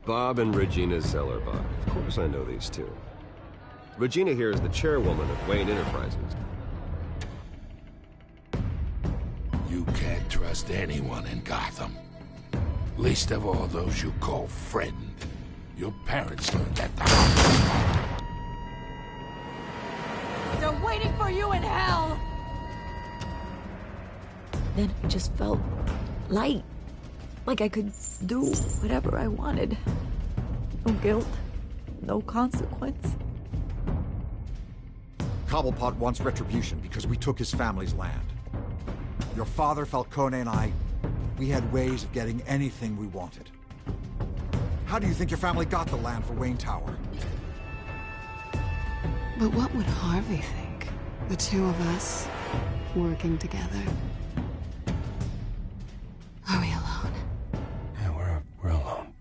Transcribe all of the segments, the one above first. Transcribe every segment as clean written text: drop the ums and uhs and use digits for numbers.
Bob and Regina Zellerbach. Of course I know these two. Regina here is the chairwoman of Wayne Enterprises. You can't trust anyone in Gotham. Least of all those you call friend. Your parents learned that the hard way. They're waiting for you in hell! Then I just felt light. Like I could do whatever I wanted. No guilt, no consequence. Cobblepot wants retribution because we took his family's land. Your father, Falcone, and I, we had ways of getting anything we wanted. How do you think your family got the land for Wayne Tower? But what would Harvey think? The two of us, working together. Are we alone? Yeah, we're alone.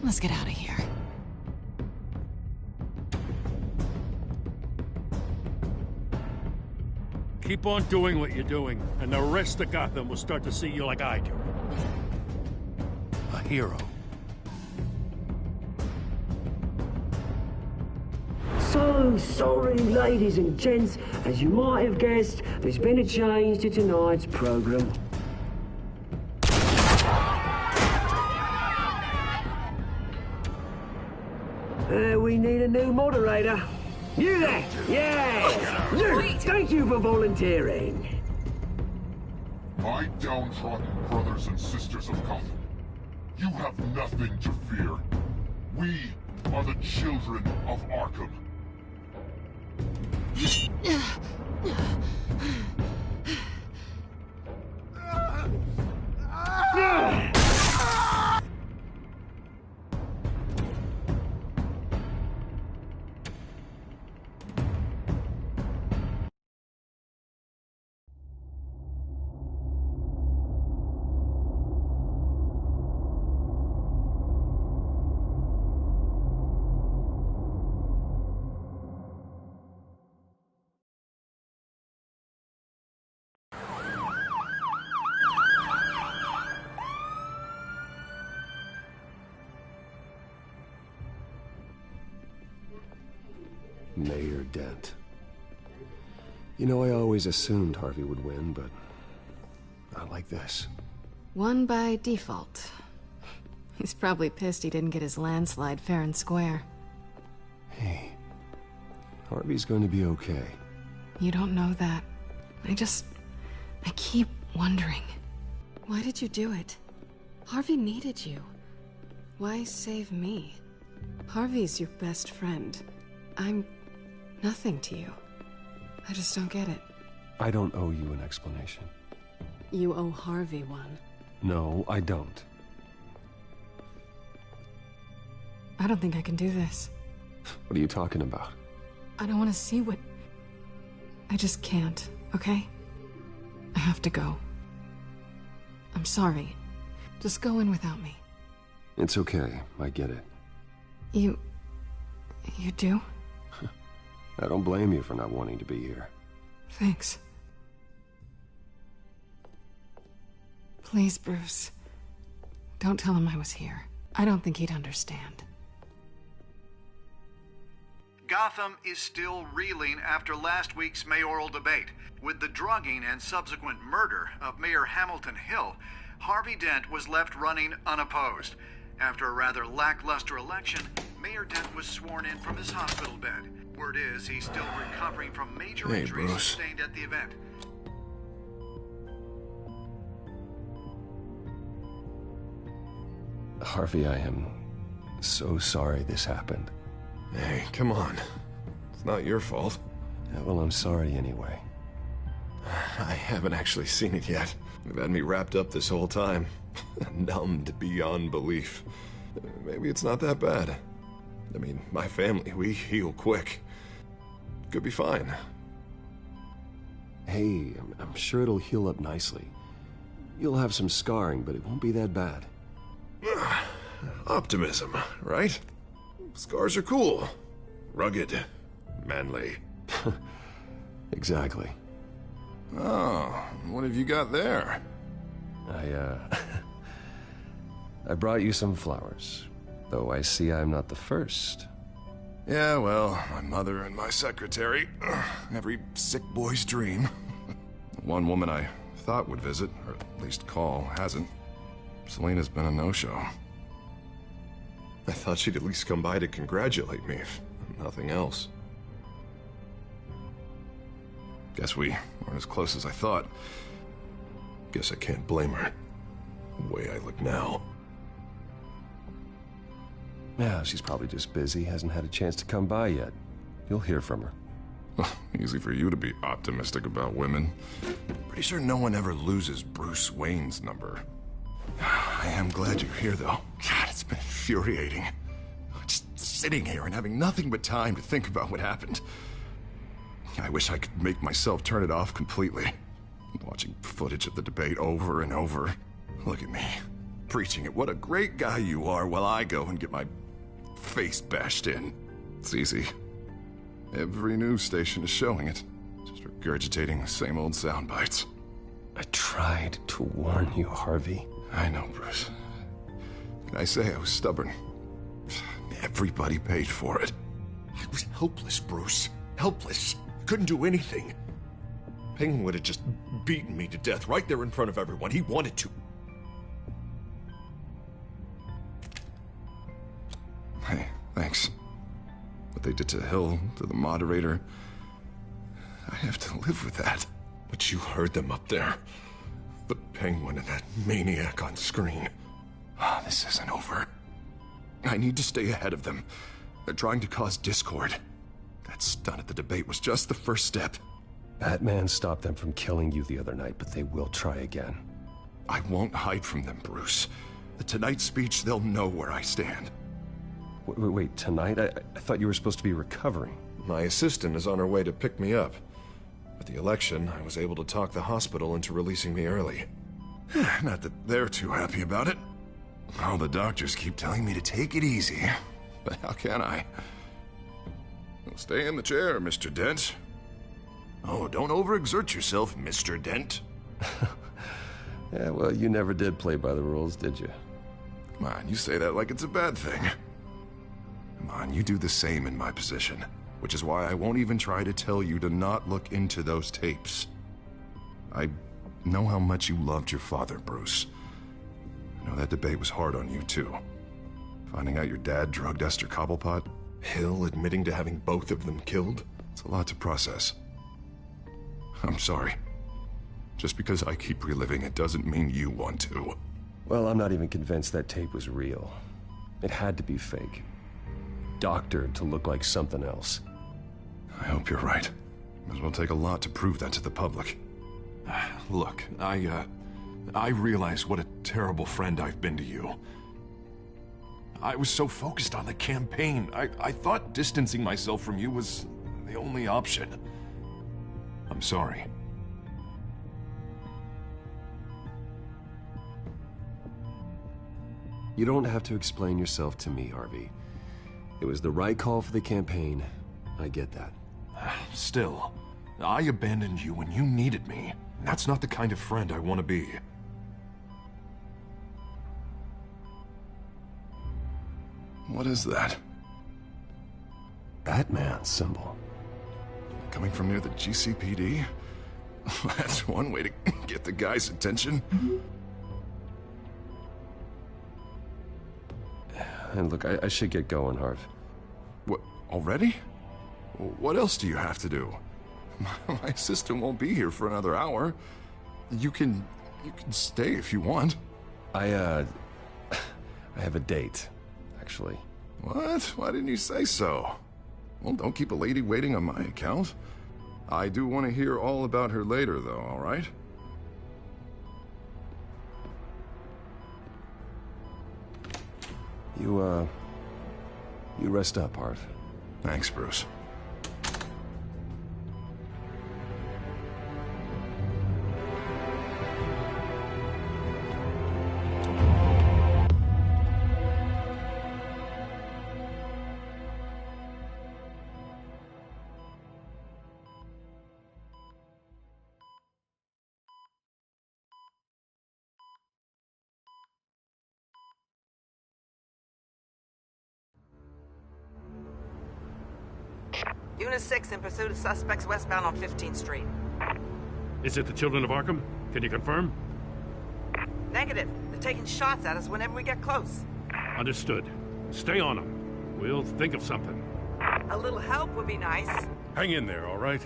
Let's get out of here. Keep on doing what you're doing, and the rest of Gotham will start to see you like I do. A hero. So sorry, ladies and gents. As you might have guessed, there's been a change to tonight's program. We need a new moderator. You there! Yeah! You! Thank you for volunteering. My downtrodden brothers and sisters of Gotham, you have nothing to fear. We are the children of Arkham. Mayor Dent. You know, I always assumed Harvey would win, but not like this. Won by default. He's probably pissed he didn't get his landslide fair and square. Hey, Harvey's going to be okay. You don't know that. I keep wondering. Why did you do it? Harvey needed you. Why save me? Harvey's your best friend. I'm nothing to you. I just don't get it. I don't owe you an explanation. You owe Harvey one. No, I don't. I don't think I can do this. What are you talking about? I don't want to see what... I just can't, okay? I have to go. I'm sorry. Just go in without me. It's okay. I get it. You do? I don't blame you for not wanting to be here. Thanks. Please, Bruce. Don't tell him I was here. I don't think he'd understand. Gotham is still reeling after last week's mayoral debate. With the drugging and subsequent murder of Mayor Hamilton Hill, Harvey Dent was left running unopposed. After a rather lackluster election, Mayor Dent was sworn in from his hospital bed. Word is he's still recovering from major injuries sustained at the event. Harvey, I am so sorry this happened. Hey, come on. It's not your fault. Yeah, well, I'm sorry anyway. I haven't actually seen it yet. They've had me wrapped up this whole time. Numbed beyond belief. Maybe it's not that bad. I mean, my family, we heal quick. Could be fine. Hey, I'm sure it'll heal up nicely. You'll have some scarring, but it won't be that bad. Optimism, right? Scars are cool. Rugged. Manly. Exactly. Oh, what have you got there? I brought you some flowers, though I see I'm not the first. Yeah, well, my mother and my secretary. Every sick boy's dream. One woman I thought would visit, or at least call, hasn't. Selena's been a no-show. I thought she'd at least come by to congratulate me, if nothing else. Guess we weren't as close as I thought. Guess I can't blame her. The way I look now. Yeah, she's probably just busy, hasn't had a chance to come by yet. You'll hear from her. Easy for you to be optimistic about women. Pretty sure no one ever loses Bruce Wayne's number. I am glad you're here, though. God, it's been infuriating. Just sitting here and having nothing but time to think about what happened. I wish I could make myself turn it off completely. Watching footage of the debate over and over. Look at me, preaching at what a great guy you are while I go and get my face bashed in. It's easy. Every news station is showing it. Just regurgitating the same old sound bites. I tried to warn you, Harvey. I know, Bruce. Can I say I was stubborn? Everybody paid for it. I was helpless, Bruce. Helpless. Couldn't do anything. Penguin would have just beaten me to death right there in front of everyone. He wanted to. Hey, thanks. What they did to Hill, to the moderator, I have to live with that. But you heard them up there. The Penguin and that maniac on screen. This isn't over. I need to stay ahead of them. They're trying to cause discord. That stunt at the debate was just the first step. Batman stopped them from killing you the other night, but they will try again. I won't hide from them, Bruce. The Tonight speech, they'll know where I stand. Wait, tonight? I thought you were supposed to be recovering. My assistant is on her way to pick me up. With the election, I was able to talk the hospital into releasing me early. Not that they're too happy about it. All the doctors keep telling me to take it easy. But how can I? Well, stay in the chair, Mr. Dent. Oh, don't overexert yourself, Mr. Dent. Yeah, well, you never did play by the rules, did you? Come on, you say that like it's a bad thing. Come on, you do the same in my position. Which is why I won't even try to tell you to not look into those tapes. I know how much you loved your father, Bruce. I know that debate was hard on you, too. Finding out your dad drugged Esther Cobblepot, Hill admitting to having both of them killed, it's a lot to process. I'm sorry. Just because I keep reliving it doesn't mean you want to. Well, I'm not even convinced that tape was real. It had to be fake. Doctored to look like something else. I hope you're right. It will take a lot to prove that to the public. Look, I realize what a terrible friend I've been to you. I was so focused on the campaign. I thought distancing myself from you was the only option. I'm sorry. You don't have to explain yourself to me, Harvey. It was the right call for the campaign. I get that. Still, I abandoned you when you needed me. That's not the kind of friend I want to be. What is that? Batman symbol. Coming from near the GCPD? That's one way to get the guy's attention. And look, I should get going, Harv. What, already? What else do you have to do? My assistant won't be here for another hour. You can stay if you want. I have a date, actually. What? Why didn't you say so? Well, don't keep a lady waiting on my account. I do want to hear all about her later, though, all right? You rest up, Harv. Thanks, Bruce. Unit 6 in pursuit of suspects westbound on 15th Street. Is it the Children of Arkham? Can you confirm? Negative. They're taking shots at us whenever we get close. Understood. Stay on them. We'll think of something. A little help would be nice. Hang in there, all right?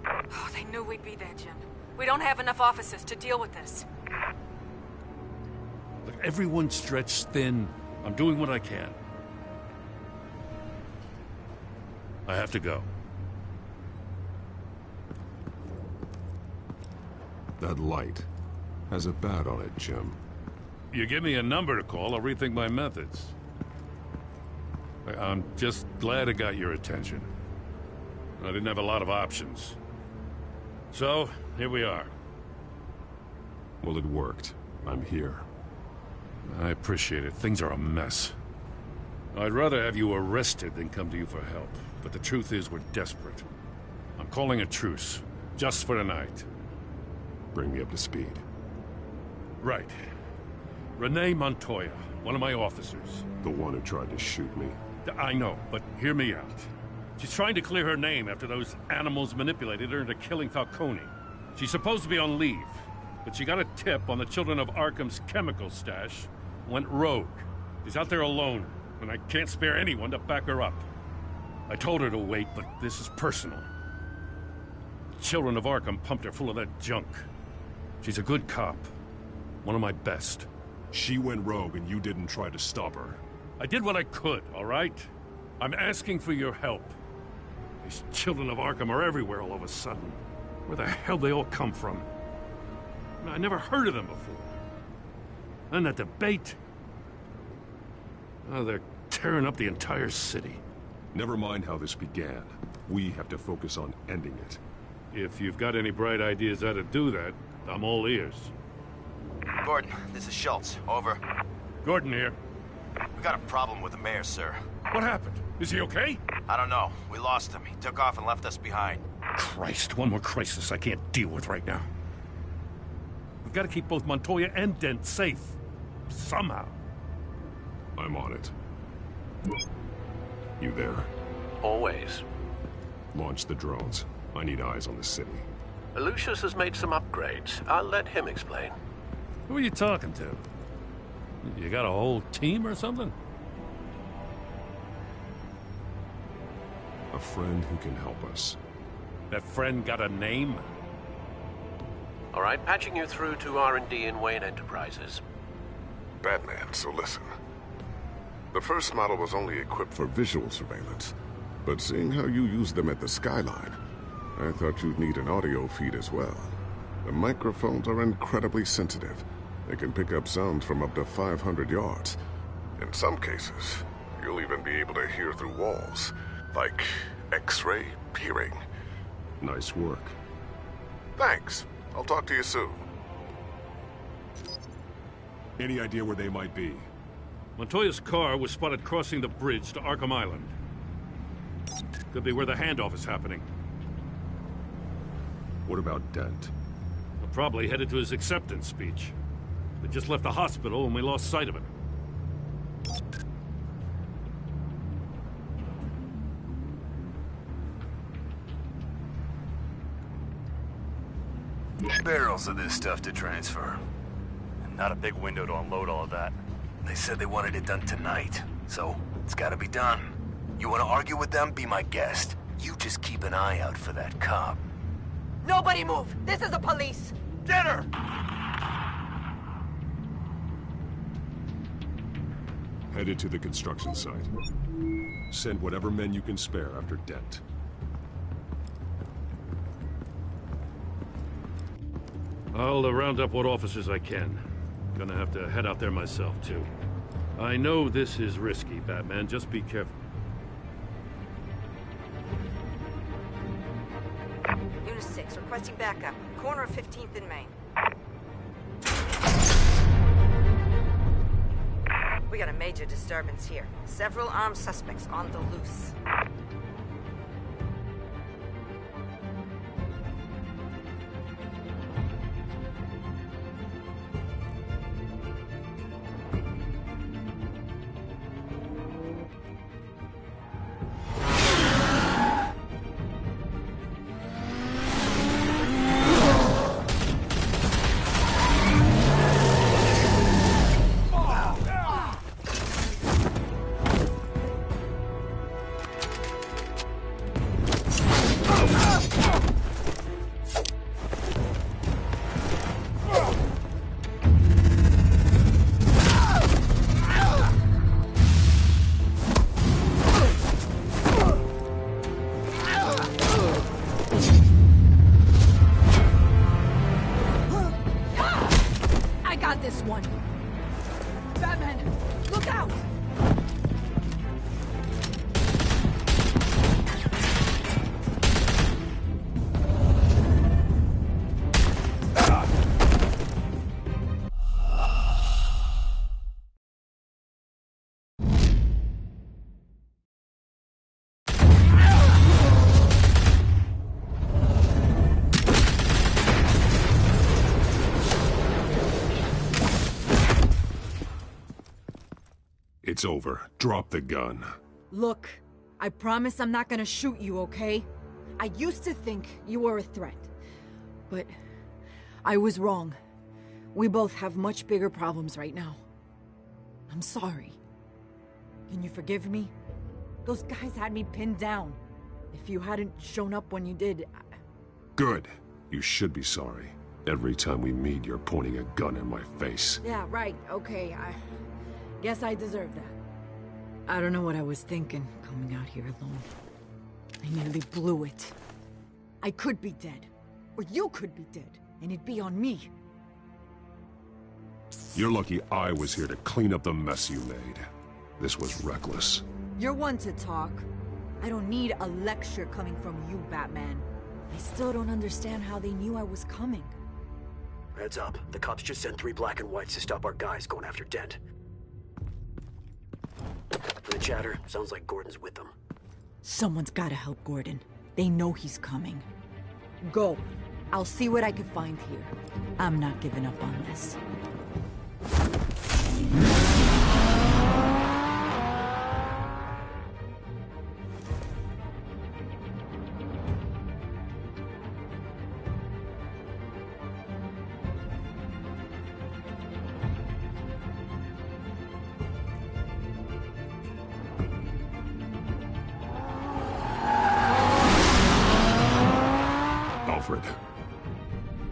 Oh, they knew we'd be there, Jim. We don't have enough officers to deal with this. Look, everyone's stretched thin. I'm doing what I can. I have to go. That light has a bat on it, Jim. You give me a number to call, I'll rethink my methods. I'm just glad it got your attention. I didn't have a lot of options. So, here we are. Well, it worked. I'm here. I appreciate it. Things are a mess. I'd rather have you arrested than come to you for help. But the truth is, we're desperate. I'm calling a truce. Just for tonight. Bring me up to speed. Right. Renee Montoya, one of my officers. The one who tried to shoot me. I know, but hear me out. She's trying to clear her name after those animals manipulated her into killing Falcone. She's supposed to be on leave, but she got a tip on the Children of Arkham's chemical stash, went rogue. She's out there alone, and I can't spare anyone to back her up. I told her to wait, but this is personal. Children of Arkham pumped her full of that junk. She's a good cop. One of my best. She went rogue and you didn't try to stop her. I did what I could, all right? I'm asking for your help. These Children of Arkham are everywhere all of a sudden. Where the hell they all come from? I never heard of them before. And that debate. Oh, they're tearing up the entire city. Never mind how this began. We have to focus on ending it. If you've got any bright ideas how to do that, I'm all ears. Gordon, this is Schultz. Over. Gordon here. We got a problem with the mayor, sir. What happened? Is he okay? I don't know. We lost him. He took off and left us behind. Christ, one more crisis I can't deal with right now. We've got to keep both Montoya and Dent safe. Somehow. I'm on it. You there? Always. Launch the drones. I need eyes on the city. Lucius has made some upgrades. I'll let him explain. Who are you talking to? You got a whole team or something? A friend who can help us. That friend got a name? All right, patching you through to R&D in Wayne Enterprises. Batman, so listen. The first model was only equipped for visual surveillance, but seeing how you use them at the Skyline, I thought you'd need an audio feed as well. The microphones are incredibly sensitive. They can pick up sounds from up to 500 yards. In some cases, you'll even be able to hear through walls, like X-ray peering. Nice work. Thanks. I'll talk to you soon. Any idea where they might be? Montoya's car was spotted crossing the bridge to Arkham Island. Could be where the handoff is happening. What about Dent? Probably headed to his acceptance speech. They just left the hospital and we lost sight of him. Barrels of this stuff to transfer. And not a big window to unload all of that. They said they wanted it done tonight, so it's gotta be done. You wanna argue with them? Be my guest. You just keep an eye out for that cop. Nobody move! This is the police! Get her! Headed to the construction site. Send whatever men you can spare after Dent. I'll round up what officers I can. Gonna have to head out there myself, too. I know this is risky, Batman. Just be careful. Unit 6, requesting backup. Corner of 15th and Main. We got a major disturbance here. Several armed suspects on the loose. this one. Batman, look out! It's over. Drop the gun. Look, I promise I'm not gonna shoot you, okay? I used to think you were a threat, but I was wrong. We both have much bigger problems right now. I'm sorry. Can you forgive me? Those guys had me pinned down. If you hadn't shown up when you did, Good. You should be sorry. Every time we meet, you're pointing a gun in my face. Yeah, right, okay, I guess I deserve that. I don't know what I was thinking, coming out here alone. I nearly blew it. I could be dead. Or you could be dead, and it'd be on me. You're lucky I was here to clean up the mess you made. This was reckless. You're one to talk. I don't need a lecture coming from you, Batman. I still don't understand how they knew I was coming. Heads up. The cops just sent 3 black and whites to stop our guys going after Dent. From the chatter, sounds like Gordon's with them. Someone's gotta help Gordon. They know he's coming. Go. I'll see what I can find here. I'm not giving up on this.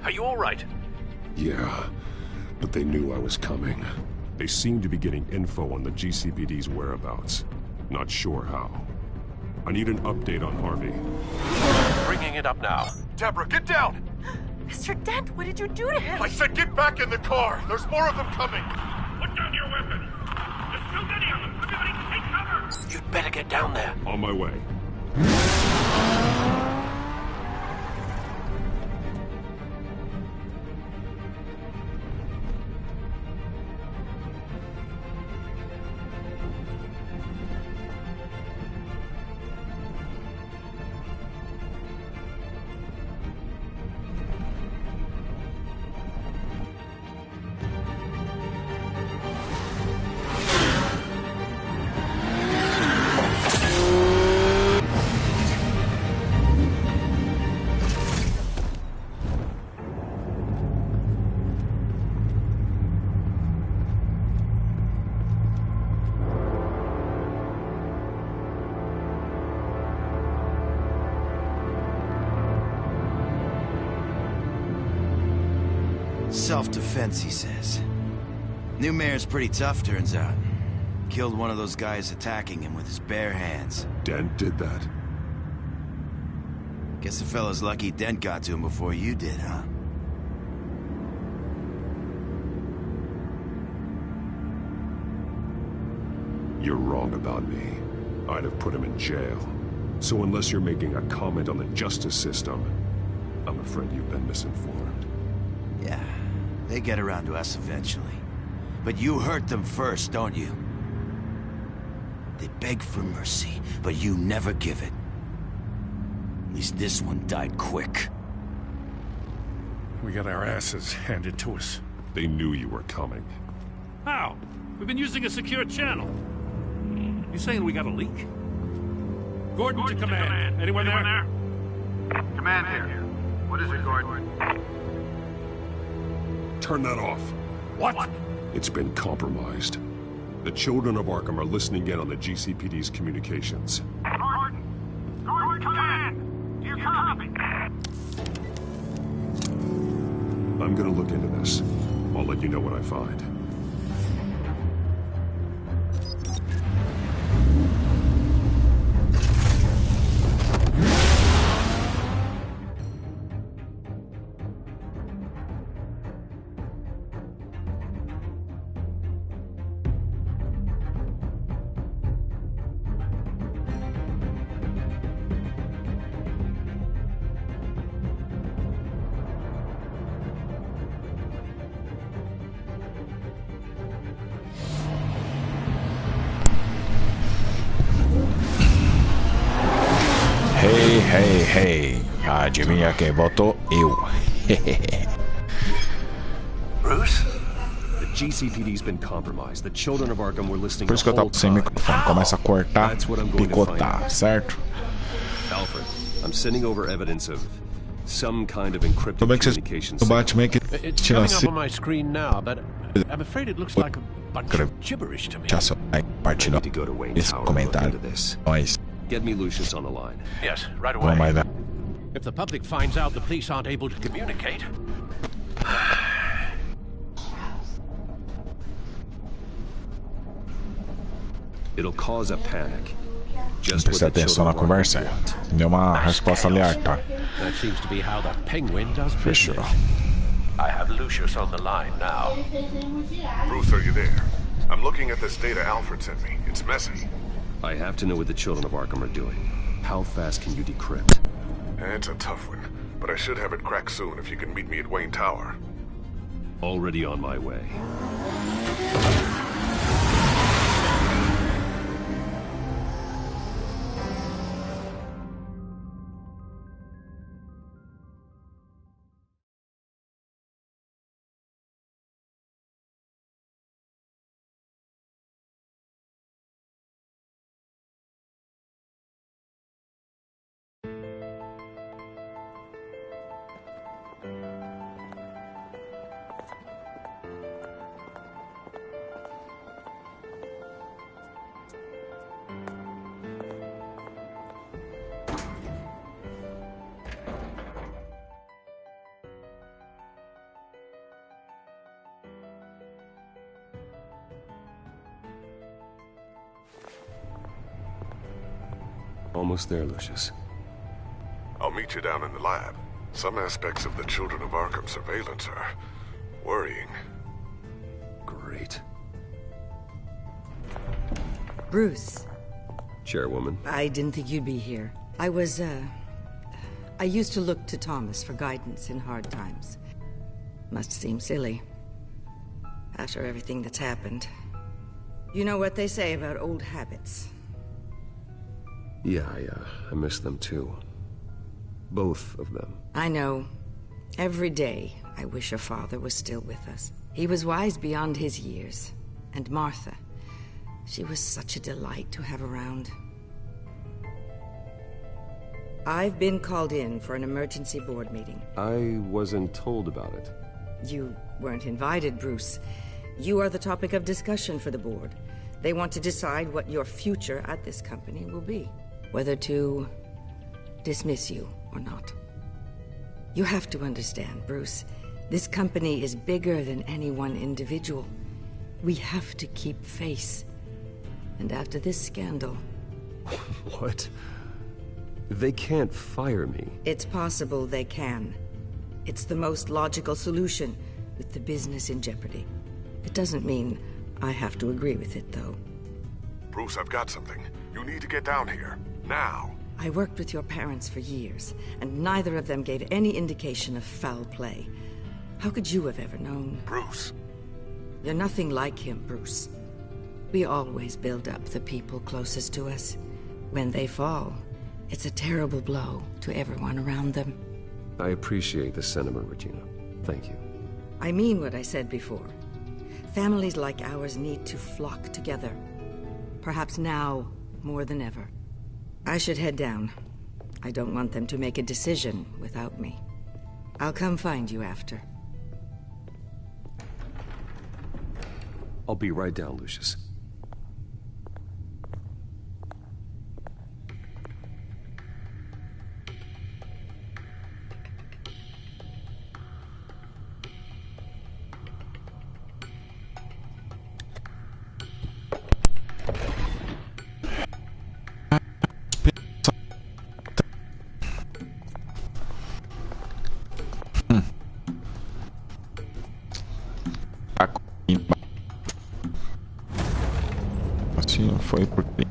Are you all right? Yeah, but they knew I was coming. They seemed to be getting info on the GCPD's whereabouts. Not sure how. I need an update on Harvey. Bringing it up now. Deborah, get down! Mr. Dent, what did you do to him? I said get back in the car! There's more of them coming! Put down your weapon! There's too many of them! Everybody take cover! You'd better get down there. On my way. Self-defense, he says. New mayor's pretty tough, turns out. Killed one of those guys attacking him with his bare hands. Dent did that? Guess the fella's lucky Dent got to him before you did, huh? You're wrong about me. I'd have put him in jail. So unless you're making a comment on the justice system, I'm afraid you've been misinformed. Yeah, they get around to us eventually. But you hurt them first, don't you? They beg for mercy, but you never give it. At least this one died quick. We got our asses handed to us. They knew you were coming. How? We've been using a secure channel. You saying we got a leak? Gordon to command. Anyone there? Command here. What is it, Gordon? Turn that off. What? It's been compromised. The children of Arkham are listening in on the GCPD's communications. Gordon! Gordon, command! Do you copy? I'm gonna look into this. I'll let you know what I find. Hey, adivinha quem votou? Eu. Bruce? The GCPD's been compromised. The children of Arkham were listening Por the isso que eu whole tava sem time. microfone. Começa a cortar, That's what I'm going to find picotar, out. certo? Alfred, I'm sending over evidence of some kind of encrypted Tudo bem que vocês communications. o Batman que It's tira coming up assim. on my screen now, but I'm afraid it looks like a bunch of gibberish to me. Já só vai partir no esse comentário. Nós. Get me Lucius on the line. Yes, right Vamos away. mais dar. If the public finds out the police aren't able to communicate... It'll cause a panic. Just Preste what the atenção na children conversa. Deu uma resposta aleatória. That seems to be how the Penguin does Fechou. business. I have Lucius on the line now. Bruce, are you there? I'm looking at this data Alfred sent me. It's messy. I have to know what the children of Arkham are doing. How fast can you decrypt? It's a tough one, but I should have it cracked soon if you can meet me at Wayne Tower. Already on my way. Almost there, Lucius. I'll meet you down in the lab. Some aspects of the Children of Arkham surveillance are worrying. Great. Bruce. Chairwoman. I didn't think you'd be here. I used to look to Thomas for guidance in hard times. Must seem silly. After everything that's happened. You know what they say about old habits. Yeah, I miss them too. Both of them. I know. Every day, I wish your father was still with us. He was wise beyond his years. And Martha, she was such a delight to have around. I've been called in for an emergency board meeting. I wasn't told about it. You weren't invited, Bruce. You are the topic of discussion for the board. They want to decide what your future at this company will be. Whether to dismiss you or not. You have to understand, Bruce. This company is bigger than any one individual. We have to keep face. And after this scandal... What? They can't fire me. It's possible they can. It's the most logical solution, with the business in jeopardy. It doesn't mean I have to agree with it, though. Bruce, I've got something. You need to get down here. Now. I worked with your parents for years, and neither of them gave any indication of foul play. How could you have ever known? Bruce. You're nothing like him, Bruce. We always build up the people closest to us. When they fall, it's a terrible blow to everyone around them. I appreciate the sentiment, Regina. Thank you. I mean what I said before. Families like ours need to flock together. Perhaps now more than ever. I should head down. I don't want them to make a decision without me. I'll come find you after. I'll be right down, Lucius. Assim foi porque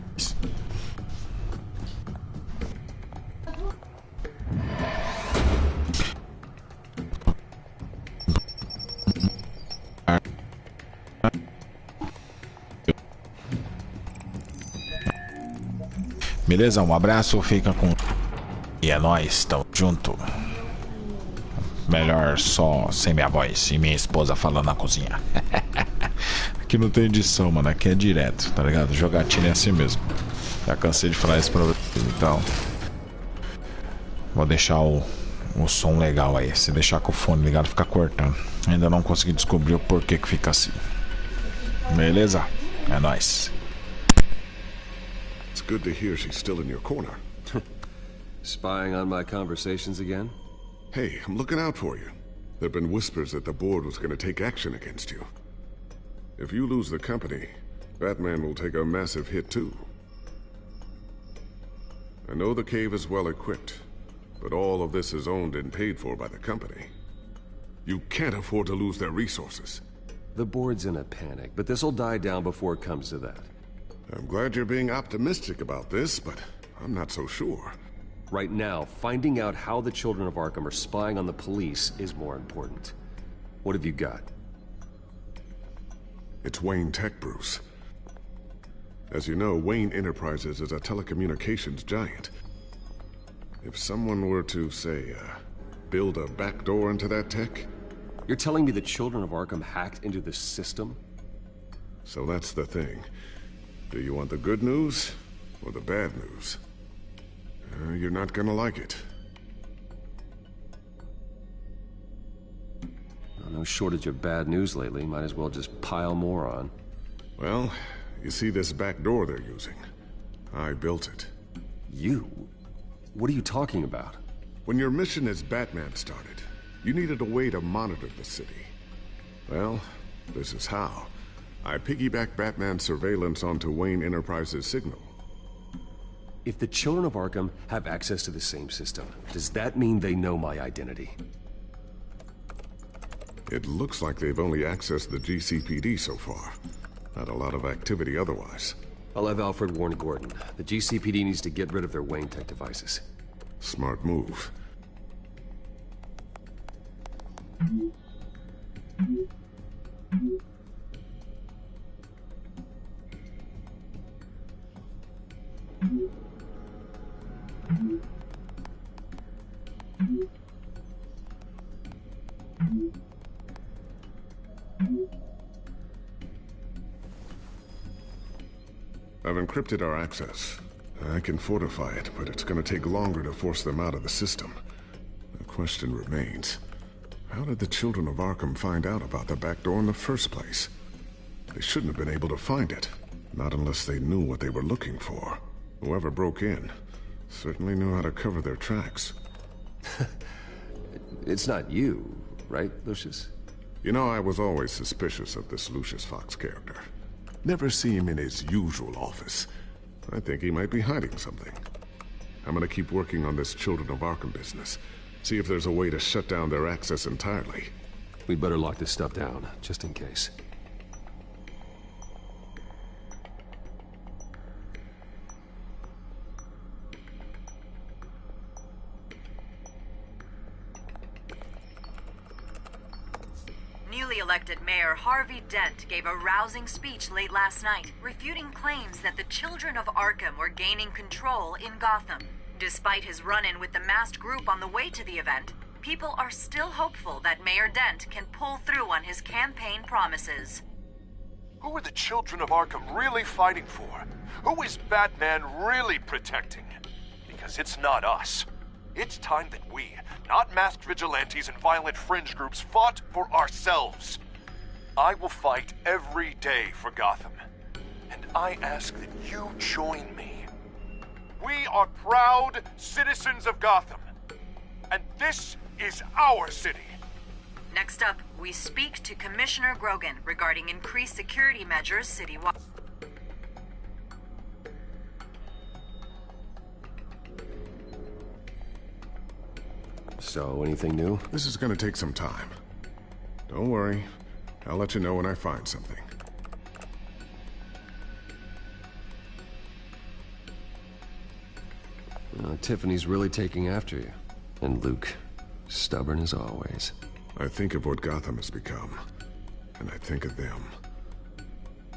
beleza, um abraço, fica com E é nóis, tamo junto. Melhor só sem minha voz e minha esposa falando na cozinha. Aqui não tem edição, mano. Aqui é direto, tá ligado? Jogatina é assim mesmo. Já cansei de falar isso pra vocês, então vou deixar o som legal aí. Se deixar com o fone ligado, fica cortando. Ainda não consegui descobrir o porquê que fica assim. Beleza? É nóis. It's good to hear she's still in your corner. Spying on my conversations again? Hey, I'm looking out for you. There have been whispers that the board was going to take action against you. If you lose the company, Batman will take a massive hit too. I know the cave is well equipped, but all of this is owned and paid for by the company. You can't afford to lose their resources. The board's in a panic, but this'll die down before it comes to that. I'm glad you're being optimistic about this, but I'm not so sure. Right now, finding out how the children of Arkham are spying on the police is more important. What have you got? It's Wayne Tech, Bruce. As you know, Wayne Enterprises is a telecommunications giant. If someone were to, say, build a backdoor into that tech... You're telling me the children of Arkham hacked into this system? So that's the thing. Do you want the good news or the bad news? You're not gonna like it. No shortage of bad news lately. Might as well just pile more on. Well, you see this back door they're using? I built it. You? What are you talking about? When your mission as Batman started, you needed a way to monitor the city. Well, this is how. I piggybacked Batman's surveillance onto Wayne Enterprises' signal. If the children of Arkham have access to the same system, does that mean they know my identity? It looks like they've only accessed the GCPD so far. Not a lot of activity otherwise. I'll have Alfred warn Gordon. The GCPD needs to get rid of their Wayne Tech devices. Smart move. I've encrypted our access. I can fortify it, but it's gonna take longer to force them out of the system. The question remains, how did the children of Arkham find out about the back door in the first place? They shouldn't have been able to find it, not unless they knew what they were looking for. Whoever broke in certainly knew how to cover their tracks. It's not you, right, Lucius? You know, I was always suspicious of this Lucius Fox character. Never see him in his usual office. I think he might be hiding something. I'm gonna keep working on this Children of Arkham business. See if there's a way to shut down their access entirely. We better lock this stuff down, just in case. Newly elected Mayor Harvey Dent gave a rousing speech late last night, refuting claims that the children of Arkham were gaining control in Gotham. Despite his run-in with the masked group on the way to the event, people are still hopeful that Mayor Dent can pull through on his campaign promises. Who are the children of Arkham really fighting for? Who is Batman really protecting? Because it's not us. It's time that we, not masked vigilantes and violent fringe groups, fought for ourselves. I will fight every day for Gotham. And I ask that you join me. We are proud citizens of Gotham. And this is our city. Next up, we speak to Commissioner Grogan regarding increased security measures citywide. So, anything new? This is gonna take some time. Don't worry. I'll let you know when I find something. Tiffany's really taking after you. And Luke, stubborn as always. I think of what Gotham has become, and I think of them.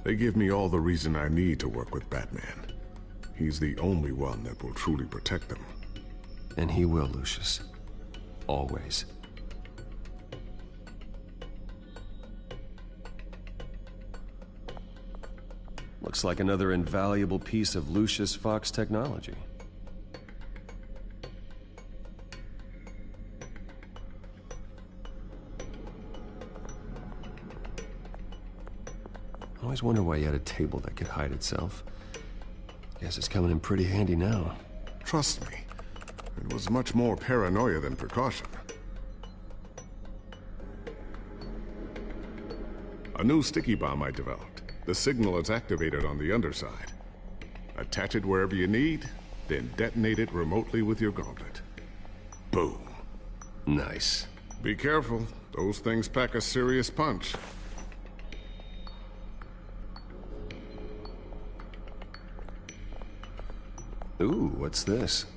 They give me all the reason I need to work with Batman. He's the only one that will truly protect them. And he will, Lucius. Always. Looks like another invaluable piece of Lucius Fox technology. I always wonder why he had a table that could hide itself. Guess it's coming in pretty handy now. Trust me, it was much more paranoia than precaution. A new sticky bomb I developed. The signal is activated on the underside. Attach it wherever you need, then detonate it remotely with your gauntlet. Boom. Nice. Be careful. Those things pack a serious punch. Ooh, what's this?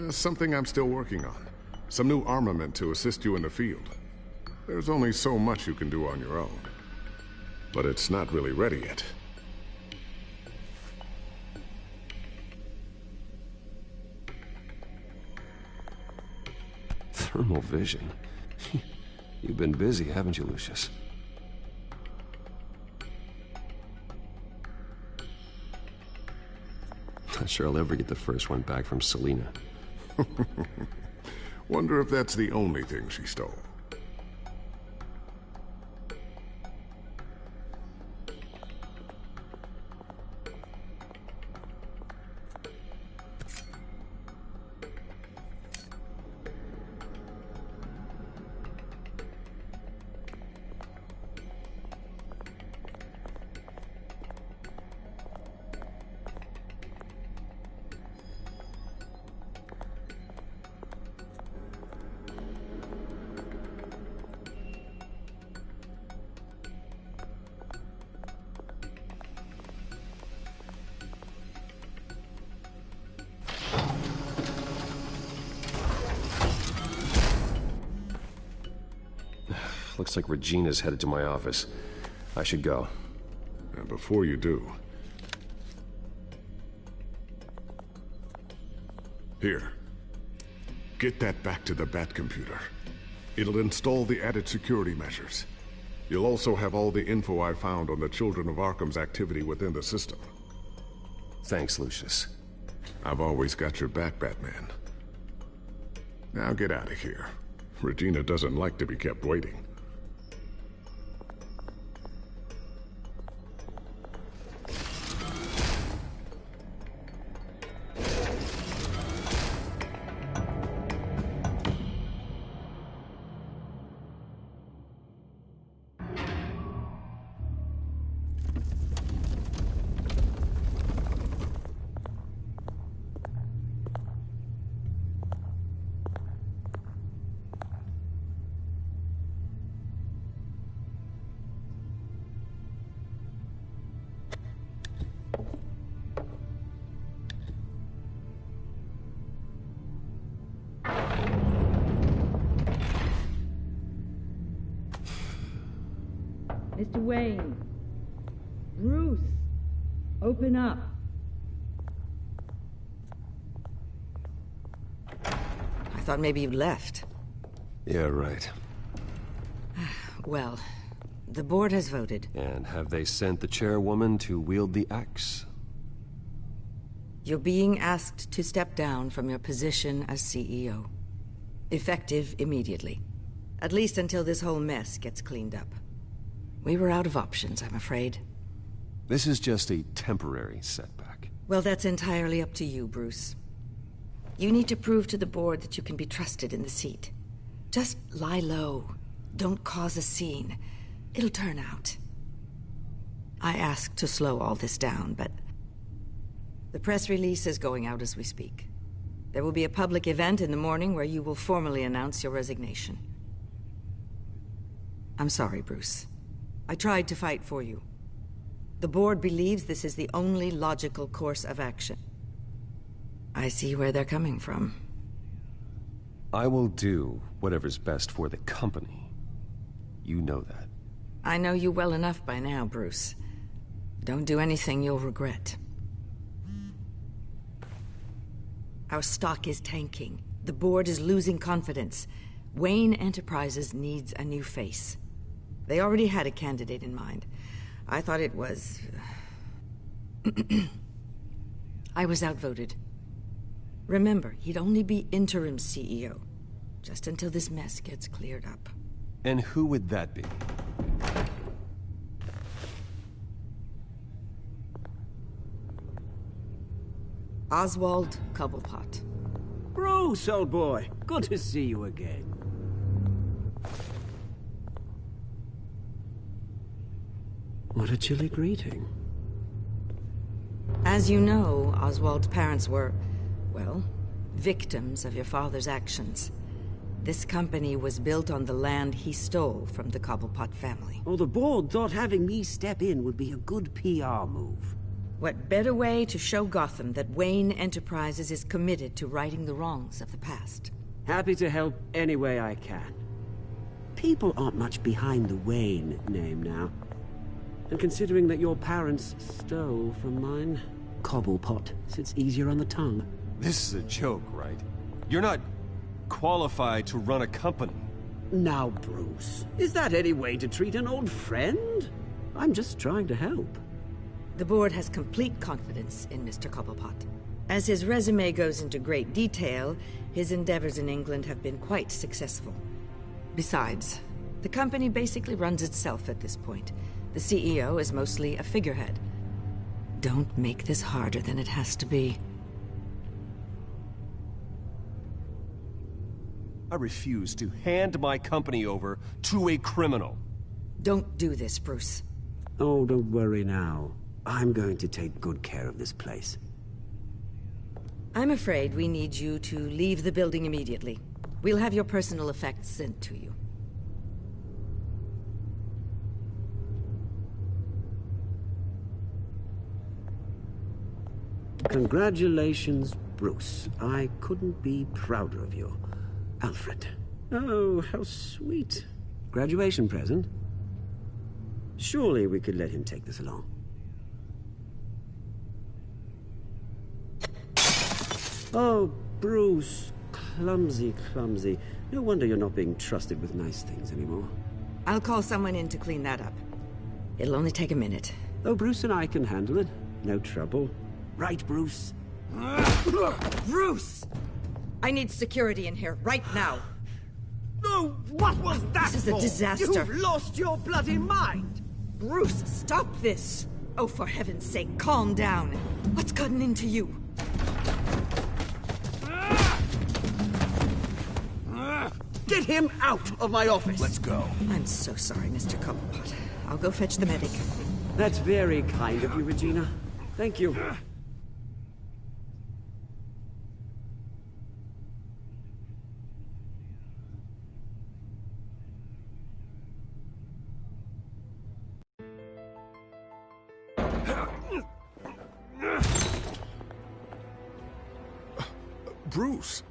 Something I'm still working on. Some new armament to assist you in the field. There's only so much you can do on your own. But it's not really ready yet. Thermal vision. You've been busy, haven't you, Lucius? Not sure I'll ever get the first one back from Selena. Wonder if that's the only thing she stole. Looks like Regina's headed to my office. I should go. And before you do... Here. Get that back to the Bat computer. It'll install the added security measures. You'll also have all the info I found on the Children of Arkham's activity within the system. Thanks, Lucius. I've always got your back, Batman. Now get out of here. Regina doesn't like to be kept waiting. Mr. Wayne. Bruce. Open up. I thought maybe you'd left. Yeah, right. Well, the board has voted. And have they sent the chairwoman to wield the axe? You're being asked to step down from your position as CEO. Effective immediately. At least until this whole mess gets cleaned up. We were out of options, I'm afraid. This is just a temporary setback. Well, that's entirely up to you, Bruce. You need to prove to the board that you can be trusted in the seat. Just lie low. Don't cause a scene. It'll turn out. I asked to slow all this down, but... the press release is going out as we speak. There will be a public event in the morning where you will formally announce your resignation. I'm sorry, Bruce. I tried to fight for you. The board believes this is the only logical course of action. I see where they're coming from. I will do whatever's best for the company. You know that. I know you well enough by now, Bruce. Don't do anything you'll regret. Our stock is tanking. The board is losing confidence. Wayne Enterprises needs a new face. They already had a candidate in mind. I thought it was... I was outvoted. Remember, he'd only be interim CEO, just until this mess gets cleared up. And who would that be? Oswald Cobblepot. Bruce, old boy. Good to see you again. What a chilly greeting. As you know, Oswald's parents were, well, victims of your father's actions. This company was built on the land he stole from the Cobblepot family. Oh, the board thought having me step in would be a good PR move. What better way to show Gotham that Wayne Enterprises is committed to righting the wrongs of the past? Happy to help any way I can. People aren't much behind the Wayne name now. And considering that your parents stole from mine, Cobblepot sits easier on the tongue. This is a joke, right? You're not qualified to run a company. Now, Bruce, is that any way to treat an old friend? I'm just trying to help. The board has complete confidence in Mr. Cobblepot. As his resume goes into great detail, his endeavors in England have been quite successful. Besides, the company basically runs itself at this point. The CEO is mostly a figurehead. Don't make this harder than it has to be. I refuse to hand my company over to a criminal. Don't do this, Bruce. Oh, don't worry now. I'm going to take good care of this place. I'm afraid we need you to leave the building immediately. We'll have your personal effects sent to you. Congratulations, Bruce. I couldn't be prouder of you. Alfred. Oh, how sweet. Graduation present? Surely we could let him take this along. Oh, Bruce. Clumsy, clumsy. No wonder you're not being trusted with nice things anymore. I'll call someone in to clean that up. It'll only take a minute. Oh, Bruce and I can handle it. No trouble. Right, Bruce? Bruce! I need security in here, right now. No, what was that This is a disaster. You've lost your bloody mind! Bruce, stop this! Oh, for heaven's sake, calm down. What's gotten into you? Get him out of my office! Let's go. I'm so sorry, Mr. Cobblepot. I'll go fetch the medic. That's very kind of you, Regina. Thank you. Bruce,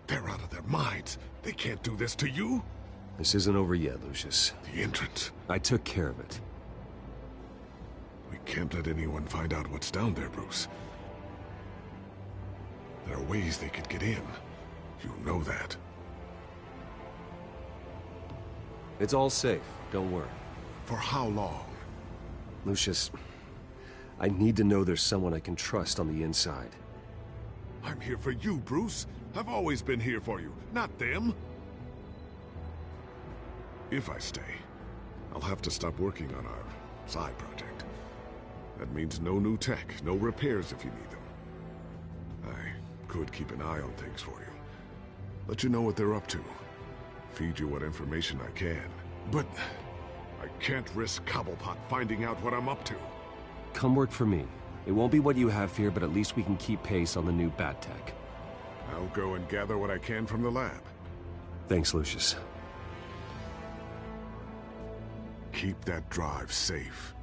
they're out of their minds. They can't do this to you. This isn't over yet, Lucius. The entrance. I took care of it. We can't let anyone find out what's down there, Bruce. There are ways they could get in. You know that. It's all safe. Don't worry. For how long? Lucius, I need to know there's someone I can trust on the inside. I'm here for you, Bruce. I've always been here for you, not them. If I stay, I'll have to stop working on our side project. That means no new tech, no repairs if you need them. I could keep an eye on things for you. Let you know what they're up to. Feed you what information I can. But I can't risk Cobblepot finding out what I'm up to. Come work for me. It won't be what you have here, but at least we can keep pace on the new bat tech. I'll go and gather what I can from the lab. Thanks, Lucius. Keep that drive safe.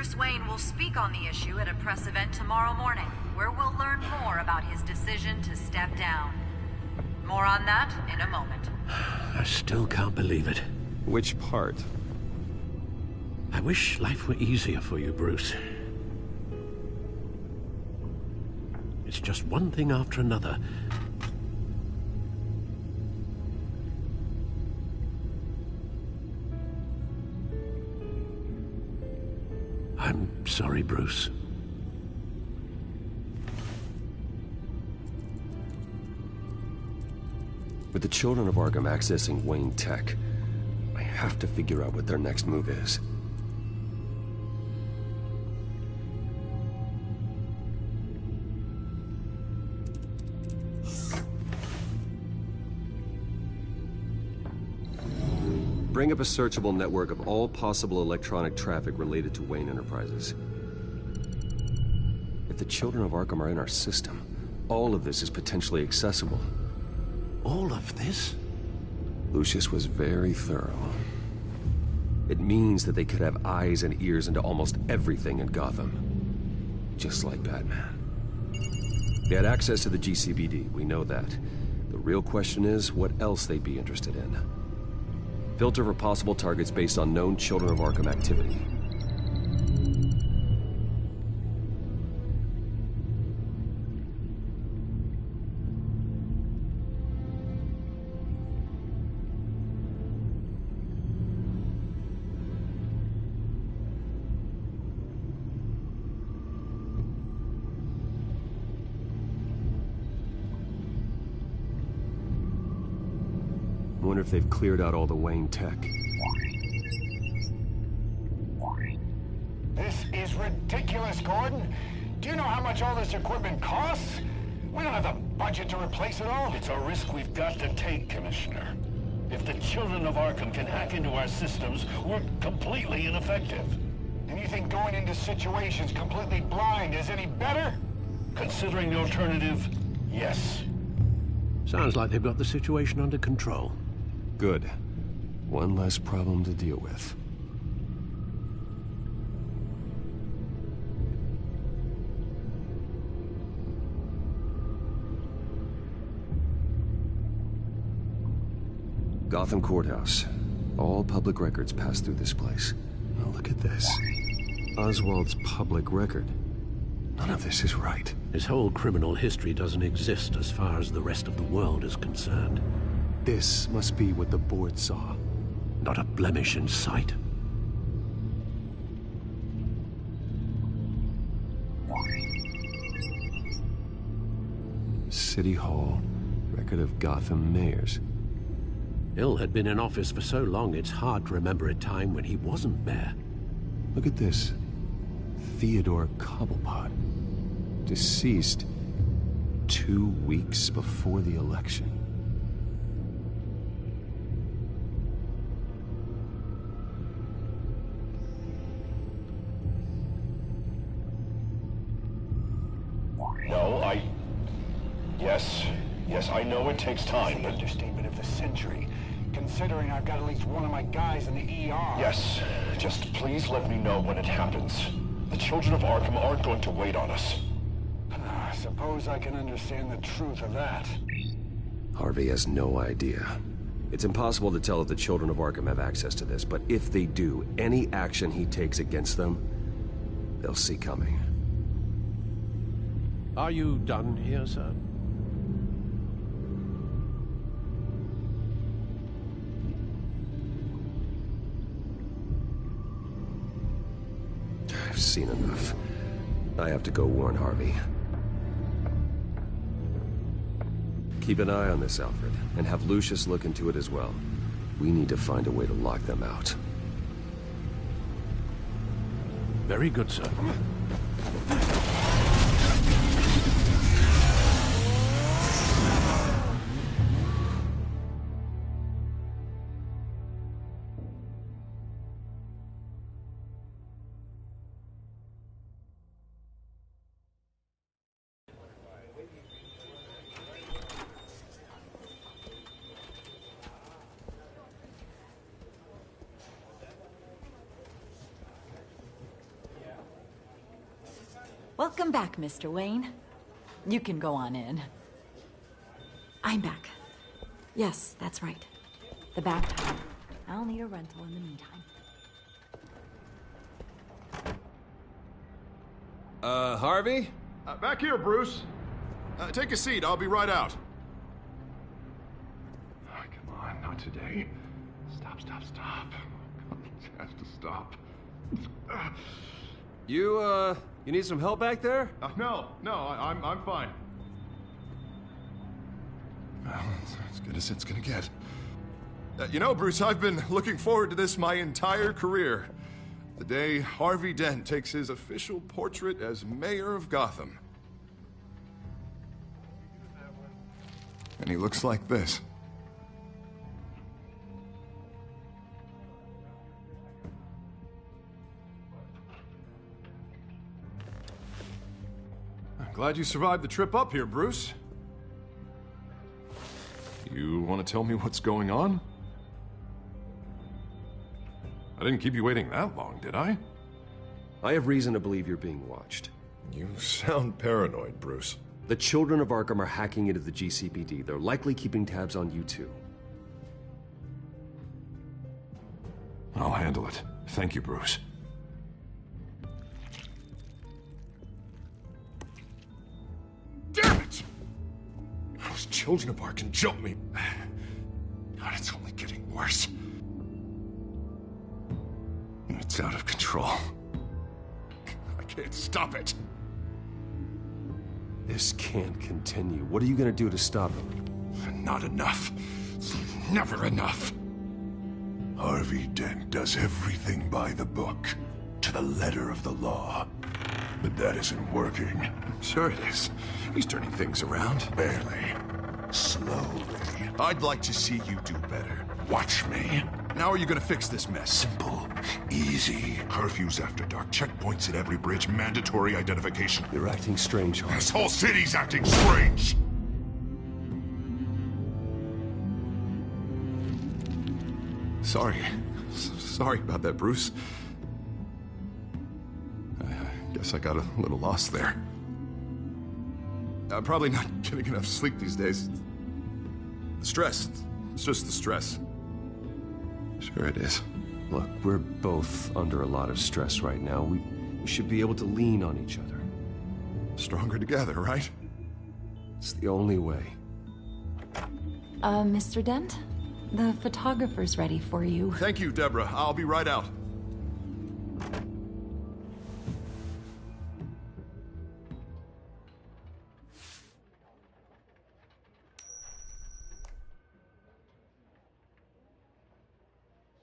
Bruce Wayne will speak on the issue at a press event tomorrow morning, where we'll learn more about his decision to step down. More on that in a moment. I still can't believe it. Which part? I wish life were easier for you, Bruce. It's just one thing after another. I'm sorry, Bruce. With the children of Arkham accessing Wayne Tech, I have to figure out what their next move is. Bring up a searchable network of all possible electronic traffic related to Wayne Enterprises. If the children of Arkham are in our system, all of this is potentially accessible. All of this? Lucius was very thorough. It means that they could have eyes and ears into almost everything in Gotham. Just like Batman. They had access to the GCPD, we know that. The real question is, what else they'd be interested in. Filter for possible targets based on known Children of Arkham activity. I wonder if they've cleared out all the Wayne tech. This is ridiculous, Gordon. Do you know how much all this equipment costs? We don't have the budget to replace it all. It's a risk we've got to take, Commissioner. If the children of Arkham can hack into our systems, we're completely ineffective. And you think going into situations completely blind is any better? Considering the alternative, yes. Sounds like they've got the situation under control. Good. One less problem to deal with. Gotham Courthouse. All public records pass through this place. Now look at this. Oswald's public record. None of this is right. His whole criminal history doesn't exist as far as the rest of the world is concerned. This must be what the board saw. Not a blemish in sight. City Hall. Record of Gotham mayors. Hill had been in office for so long, it's hard to remember a time when he wasn't mayor. Look at this. Theodore Cobblepot. Deceased 2 weeks before the election. No, Yes, I know it takes time, The but... understatement of the century, considering I've got at least one of my guys in the ER. Yes, just please let me know when it happens. The children of Arkham aren't going to wait on us. I suppose I can understand the truth of that. Harvey has no idea. It's impossible to tell if the children of Arkham have access to this, but if they do, any action he takes against them, they'll see coming. Are you done here, sir? I've seen enough. I have to go warn Harvey. Keep an eye on this, Alfred, and have Lucius look into it as well. We need to find a way to lock them out. Very good, sir. Welcome back, Mr. Wayne. You can go on in. I'm back. Yes, that's right. The bathtub. I'll need a rental in the meantime. Harvey? Back here, Bruce. Take a seat. I'll be right out. Oh, come on, not today. Stop. It has to stop. You need some help back there? No, I'm fine. Well, it's as good as it's gonna get. You know, Bruce, I've been looking forward to this my entire career. The day Harvey Dent takes his official portrait as mayor of Gotham. And he looks like this. I'm glad you survived the trip up here, Bruce. You want to tell me what's going on? I didn't keep you waiting that long, did I? I have reason to believe you're being watched. You sound paranoid, Bruce. The children of Arkham are hacking into the GCPD. They're likely keeping tabs on you too. I'll handle it. Thank you, Bruce. Damn it! Those children of Arkham jumped me. God, it's only getting worse. It's out of control. I can't stop it. This can't continue. What are you gonna do to stop him? Not enough. Never enough. Harvey Dent does everything by the book, to the letter of the law. But that isn't working. Sure it is. He's turning things around. Barely. Slowly. I'd like to see you do better. Watch me. Now are you gonna fix this mess? Simple. Easy. Curfews after dark. Checkpoints at every bridge. Mandatory identification. You're acting strange, Harvey. This whole city's acting strange! Sorry about that, Bruce. I guess I got a little lost there. I'm probably not getting enough sleep these days. The stress. It's just the stress. Sure it is. Look, we're both under a lot of stress right now. We should be able to lean on each other. Stronger together, right? It's the only way. Mr. Dent? The photographer's ready for you. Thank you, Deborah. I'll be right out.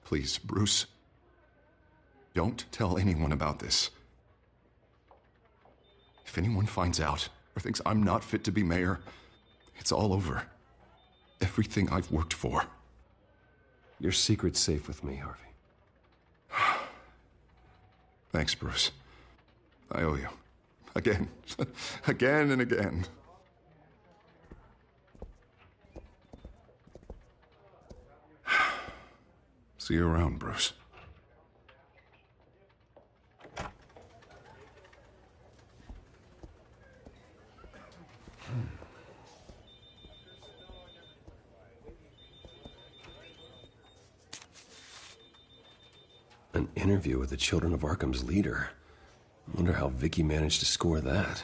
Please, Bruce. Don't tell anyone about this. If anyone finds out or thinks I'm not fit to be mayor, it's all over. Everything I've worked for. Your secret's safe with me, Harvey. Thanks, Bruce. I owe you. Again. Again and again. See you around, Bruce. An interview with the Children of Arkham's leader. I wonder how Vicky managed to score that.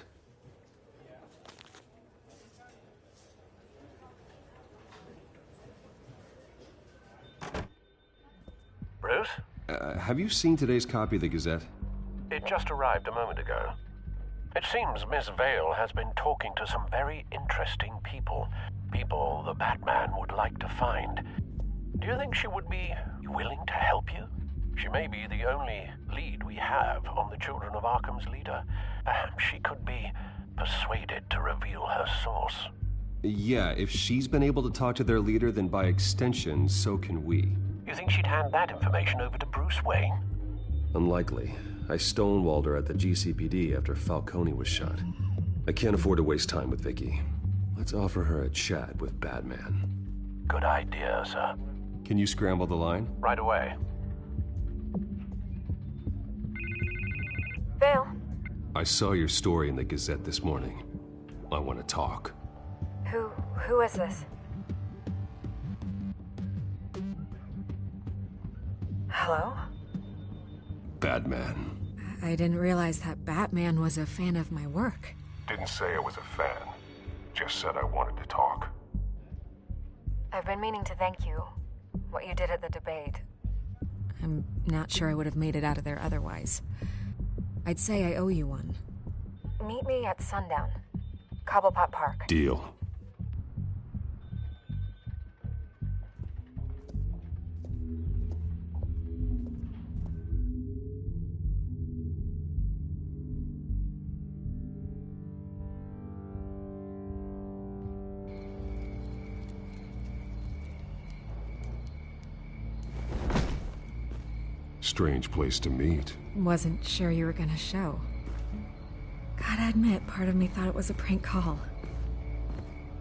Bruce? Have you seen today's copy of the Gazette? It just arrived a moment ago. It seems Miss Vale has been talking to some very interesting people. People the Batman would like to find. Do you think she would be willing to help you? She may be the only lead we have on the Children of Arkham's leader. Perhaps she could be persuaded to reveal her source. Yeah, if she's been able to talk to their leader, then by extension, so can we. You think she'd hand that information over to Bruce Wayne? Unlikely. I stonewalled her at the GCPD after Falcone was shot. I can't afford to waste time with Vicky. Let's offer her a chat with Batman. Good idea, sir. Can you scramble the line? Right away. Vale. I saw your story in the Gazette this morning. I want to talk. Who is this? Hello? Batman. I didn't realize that Batman was a fan of my work. Didn't say I was a fan. Just said I wanted to talk. I've been meaning to thank you. What you did at the debate. I'm not sure I would have made it out of there otherwise. I'd say I owe you one. Meet me at sundown. Cobblepot Park. Deal. Strange place to meet. Wasn't sure you were gonna show. Gotta admit, part of me thought it was a prank call.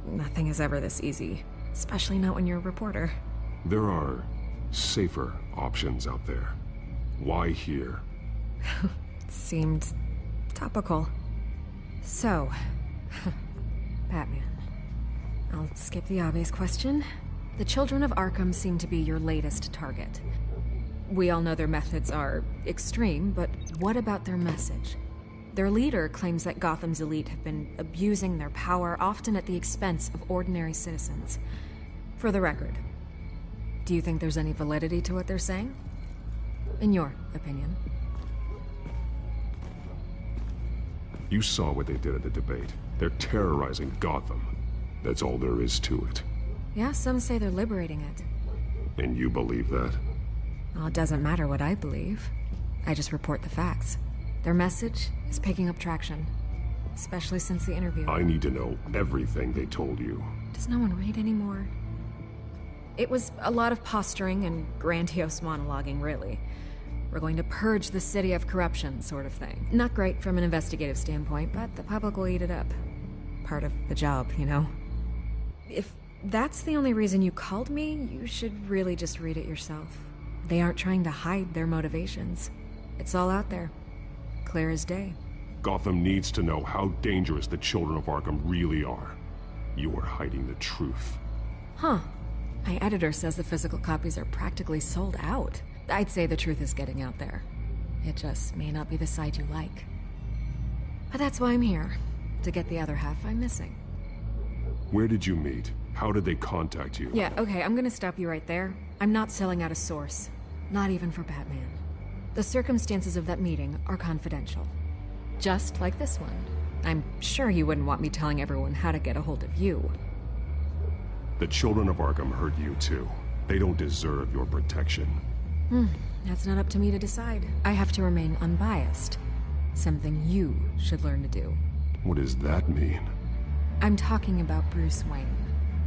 Nothing is ever this easy, especially not when you're a reporter. There are safer options out there. Why here? Seemed topical. So, Batman. I'll skip the obvious question. The children of Arkham seem to be your latest target. We all know their methods are extreme, but what about their message? Their leader claims that Gotham's elite have been abusing their power, often at the expense of ordinary citizens. For the record, do you think there's any validity to what they're saying? In your opinion? You saw what they did at the debate. They're terrorizing Gotham. That's all there is to it. Yeah, some say they're liberating it. And you believe that? Well, it doesn't matter what I believe. I just report the facts. Their message is picking up traction, especially since the interview. I need to know everything they told you. Does no one read anymore? It was a lot of posturing and grandiose monologuing, really. We're going to purge the city of corruption, sort of thing. Not great from an investigative standpoint, but the public will eat it up. Part of the job, you know? If that's the only reason you called me, you should really just read it yourself. They aren't trying to hide their motivations. It's all out there. Clear as day. Gotham needs to know how dangerous the children of Arkham really are. You are hiding the truth. Huh. My editor says the physical copies are practically sold out. I'd say the truth is getting out there. It just may not be the side you like. But that's why I'm here. To get the other half I'm missing. Where did you meet? How did they contact you? Yeah, okay, I'm gonna stop you right there. I'm not selling out a source. Not even for Batman. The circumstances of that meeting are confidential. Just like this one. I'm sure you wouldn't want me telling everyone how to get a hold of you. The children of Arkham hurt you too. They don't deserve your protection. That's not up to me to decide. I have to remain unbiased. Something you should learn to do. What does that mean? I'm talking about Bruce Wayne.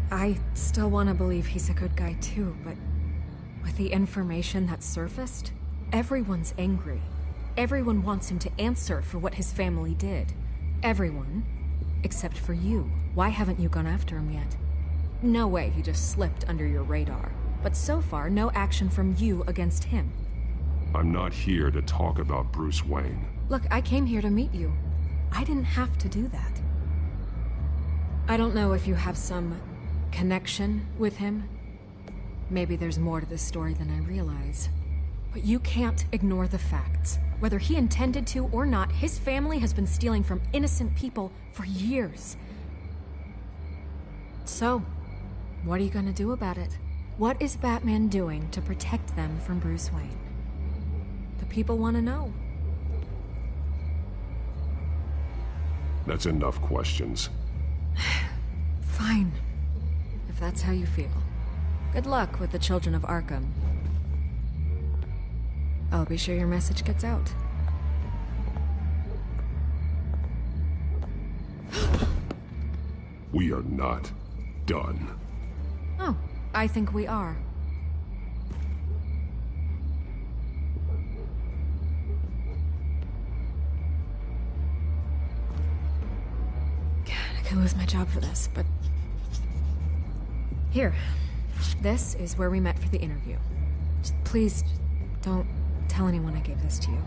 I still want to believe he's a good guy too, but with the information that surfaced, everyone's angry. Everyone wants him to answer for what his family did. Everyone, except for you. Why haven't you gone after him yet? No way he just slipped under your radar. But so far, no action from you against him. I'm not here to talk about Bruce Wayne. Look, I came here to meet you. I didn't have to do that. I don't know if you have some connection with him. Maybe there's more to this story than I realize. But you can't ignore the facts. Whether he intended to or not, his family has been stealing from innocent people for years. So, what are you gonna do about it? What is Batman doing to protect them from Bruce Wayne? The people want to know. That's enough questions. Fine. If that's how you feel. Good luck with the children of Arkham. I'll be sure your message gets out. We are not done. Oh, I think we are. God, I could lose my job for this, but... Here. This is where we met for the interview. Just please, don't tell anyone I gave this to you.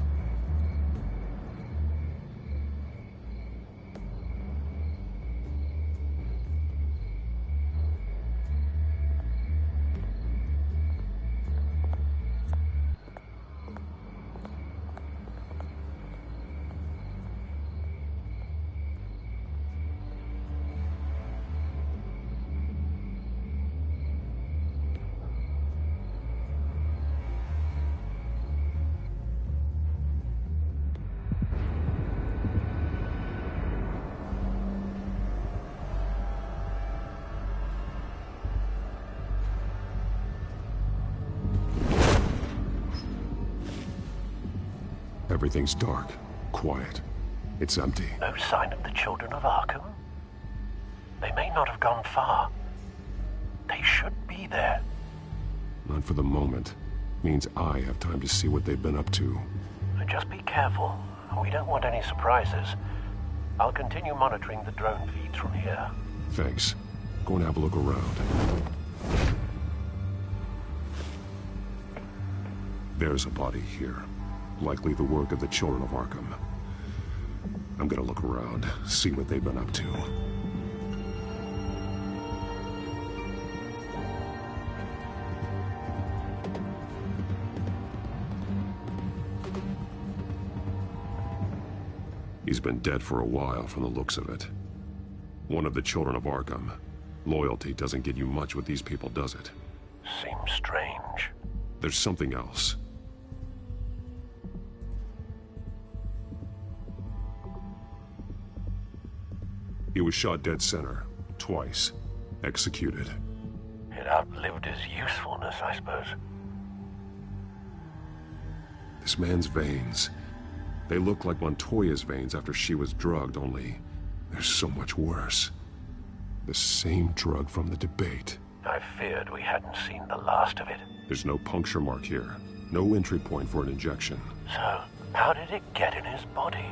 Everything's dark, quiet. It's empty. No sign of the children of Arkham? They may not have gone far. They should be there. Not for the moment. Means I have time to see what they've been up to. Just be careful. We don't want any surprises. I'll continue monitoring the drone feeds from here. Thanks. Go and have a look around. There's a body here. Likely the work of the children of Arkham. I'm gonna look around, see what they've been up to. He's been dead for a while from the looks of it. One of the children of Arkham. Loyalty doesn't get you much with these people, does it? Seems strange. There's something else. He was shot dead center, twice, executed. It outlived his usefulness, I suppose. This man's veins. They look like Montoya's veins after she was drugged, only they're so much worse. The same drug from the debate. I feared we hadn't seen the last of it. There's no puncture mark here. No entry point for an injection. So, how did it get in his body?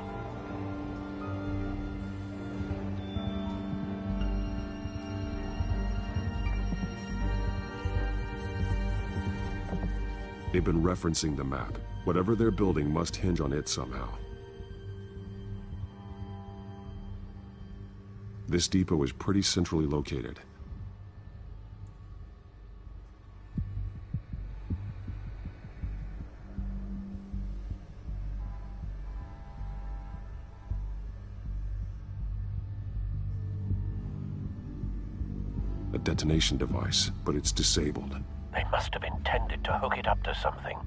They've been referencing the map. Whatever they're building must hinge on it somehow. This depot is pretty centrally located. A detonation device, but it's disabled. They must have intended to hook it up to something.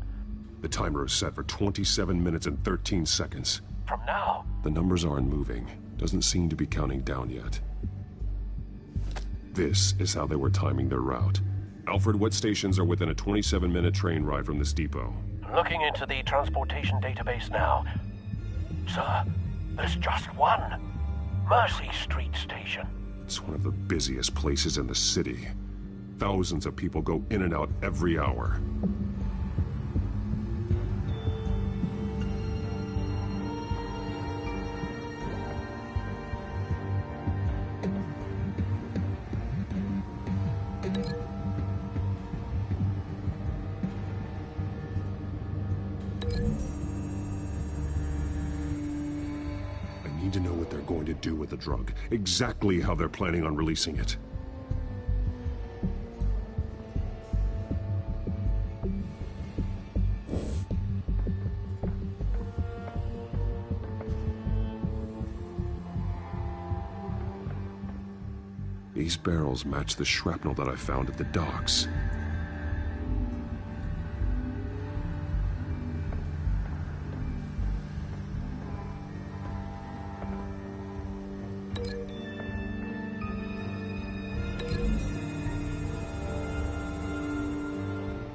The timer is set for 27 minutes and 13 seconds. From now? The numbers aren't moving. Doesn't seem to be counting down yet. This is how they were timing their route. Alfred, what stations are within a 27-minute train ride from this depot? Looking into the transportation database now. Sir, there's just one. Mercy Street Station. It's one of the busiest places in the city. Thousands of people go in and out every hour. I need to know what they're going to do with the drug. Exactly how they're planning on releasing it. These barrels match the shrapnel that I found at the docks.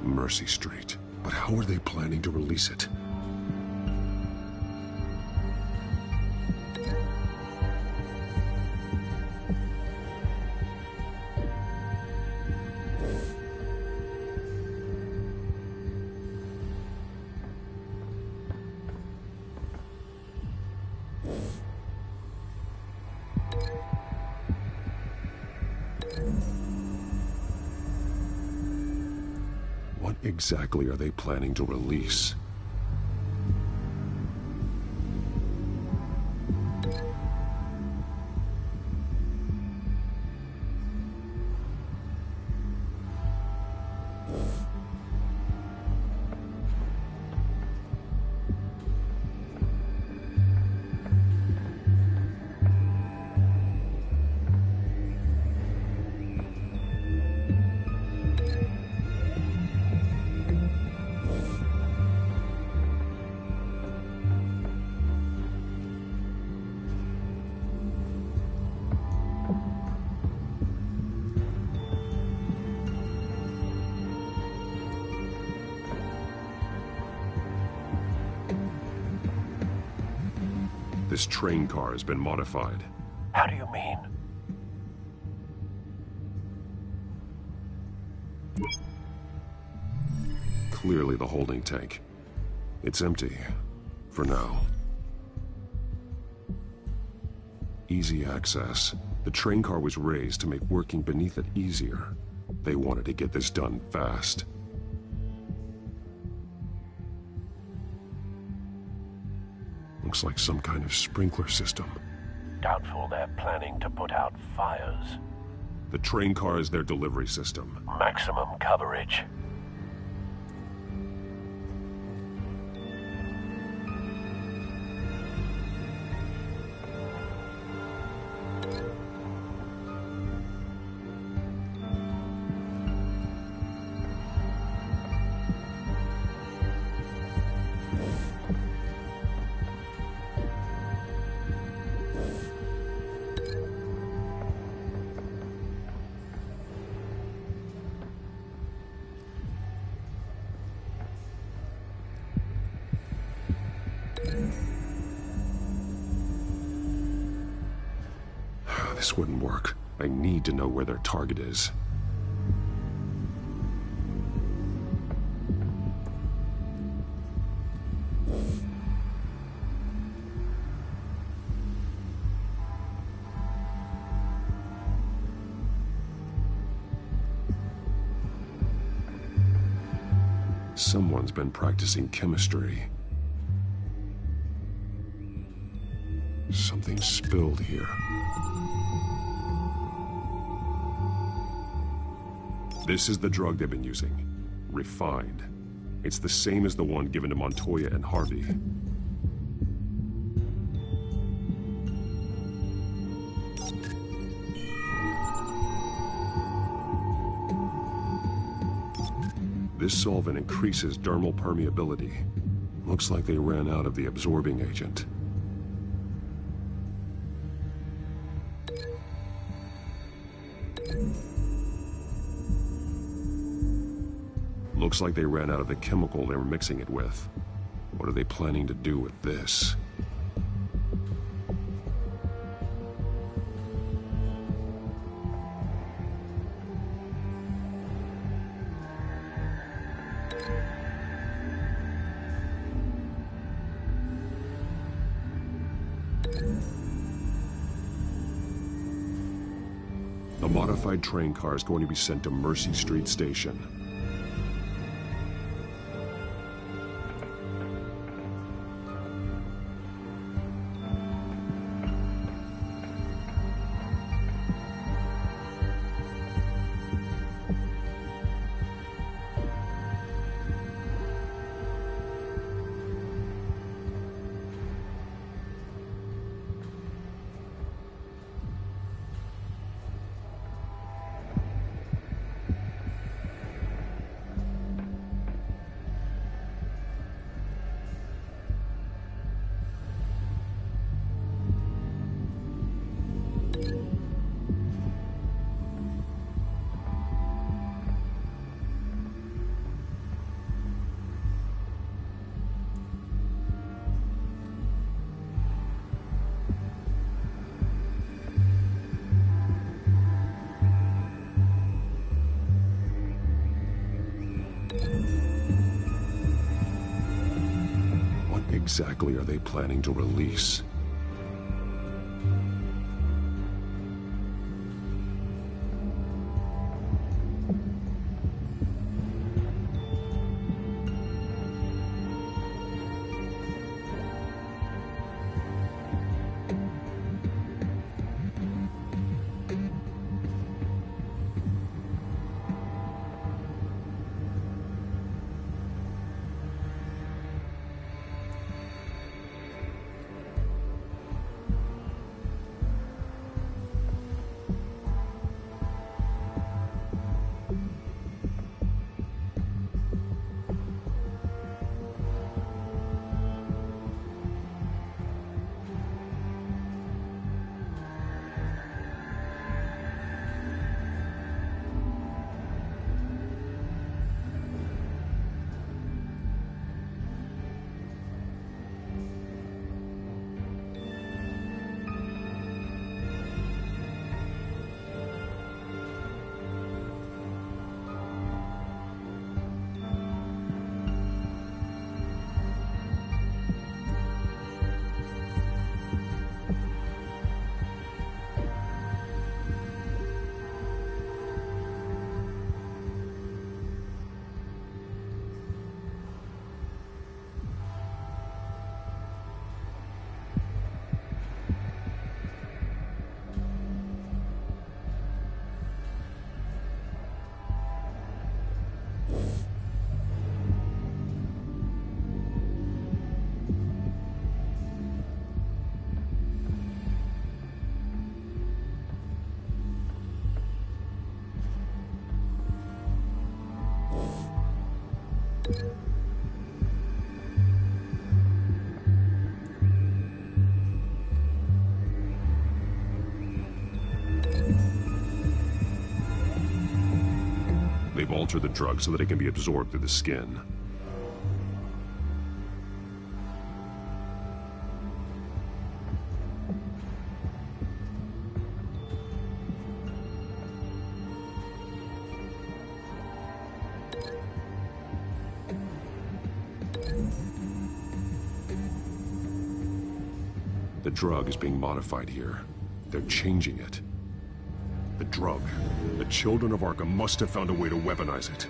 Mercy Street. But how are they planning to release it? What exactly are they planning to release? This train car has been modified. How do you mean? Clearly the holding tank. It's empty. For now. Easy access. The train car was raised to make working beneath it easier. They wanted to get this done fast. Looks like some kind of sprinkler system. Doubtful they're planning to put out fires. The train car is their delivery system. Maximum coverage. This wouldn't work. I need to know where their target is. Someone's been practicing chemistry. Something spilled here. This is the drug they've been using. Refined. It's the same as the one given to Montoya and Harvey. This solvent increases dermal permeability. Looks like they ran out of the absorbing agent. Looks like they ran out of the chemical they were mixing it with. What are they planning to do with this? The modified train car is going to be sent to Mercy Street Station. Exactly are they planning to release? They've altered the drug so that it can be absorbed through the skin. The drug is being modified here. They're changing it. The drug. The children of Arkham must have found a way to weaponize it.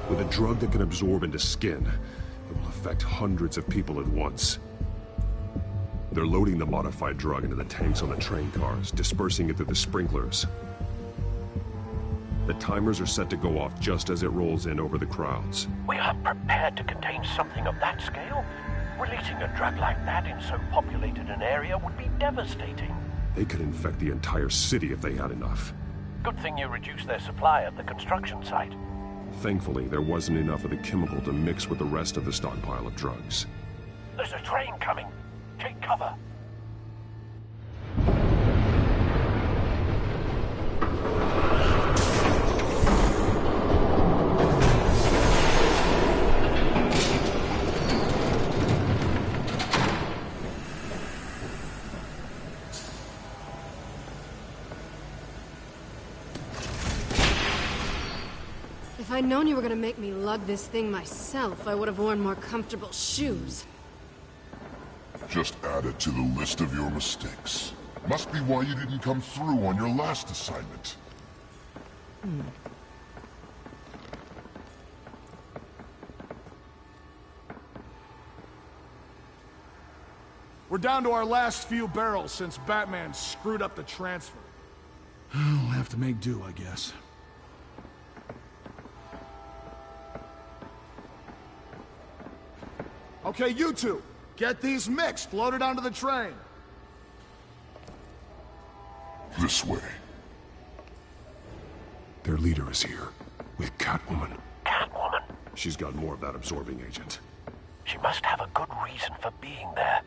With a drug that can absorb into skin, it will affect hundreds of people at once. They're loading the modified drug into the tanks on the train cars, dispersing it through the sprinklers. The timers are set to go off just as it rolls in over the crowds. We are prepared to contain something of that scale? Releasing a drug like that in so populated an area would be devastating. They could infect the entire city if they had enough. Good thing you reduced their supply at the construction site. Thankfully, there wasn't enough of the chemical to mix with the rest of the stockpile of drugs. There's a train coming. Take cover. If I'd known you were gonna make me lug this thing myself, I would have worn more comfortable shoes. Just add it to the list of your mistakes. Must be why you didn't come through on your last assignment. We're down to our last few barrels since Batman screwed up the transfer. We'll have to make do, I guess. Okay, you two, get these mixed, loaded onto the train. This way. Their leader is here, with Catwoman. Catwoman? She's got more of that absorbing agent. She must have a good reason for being there.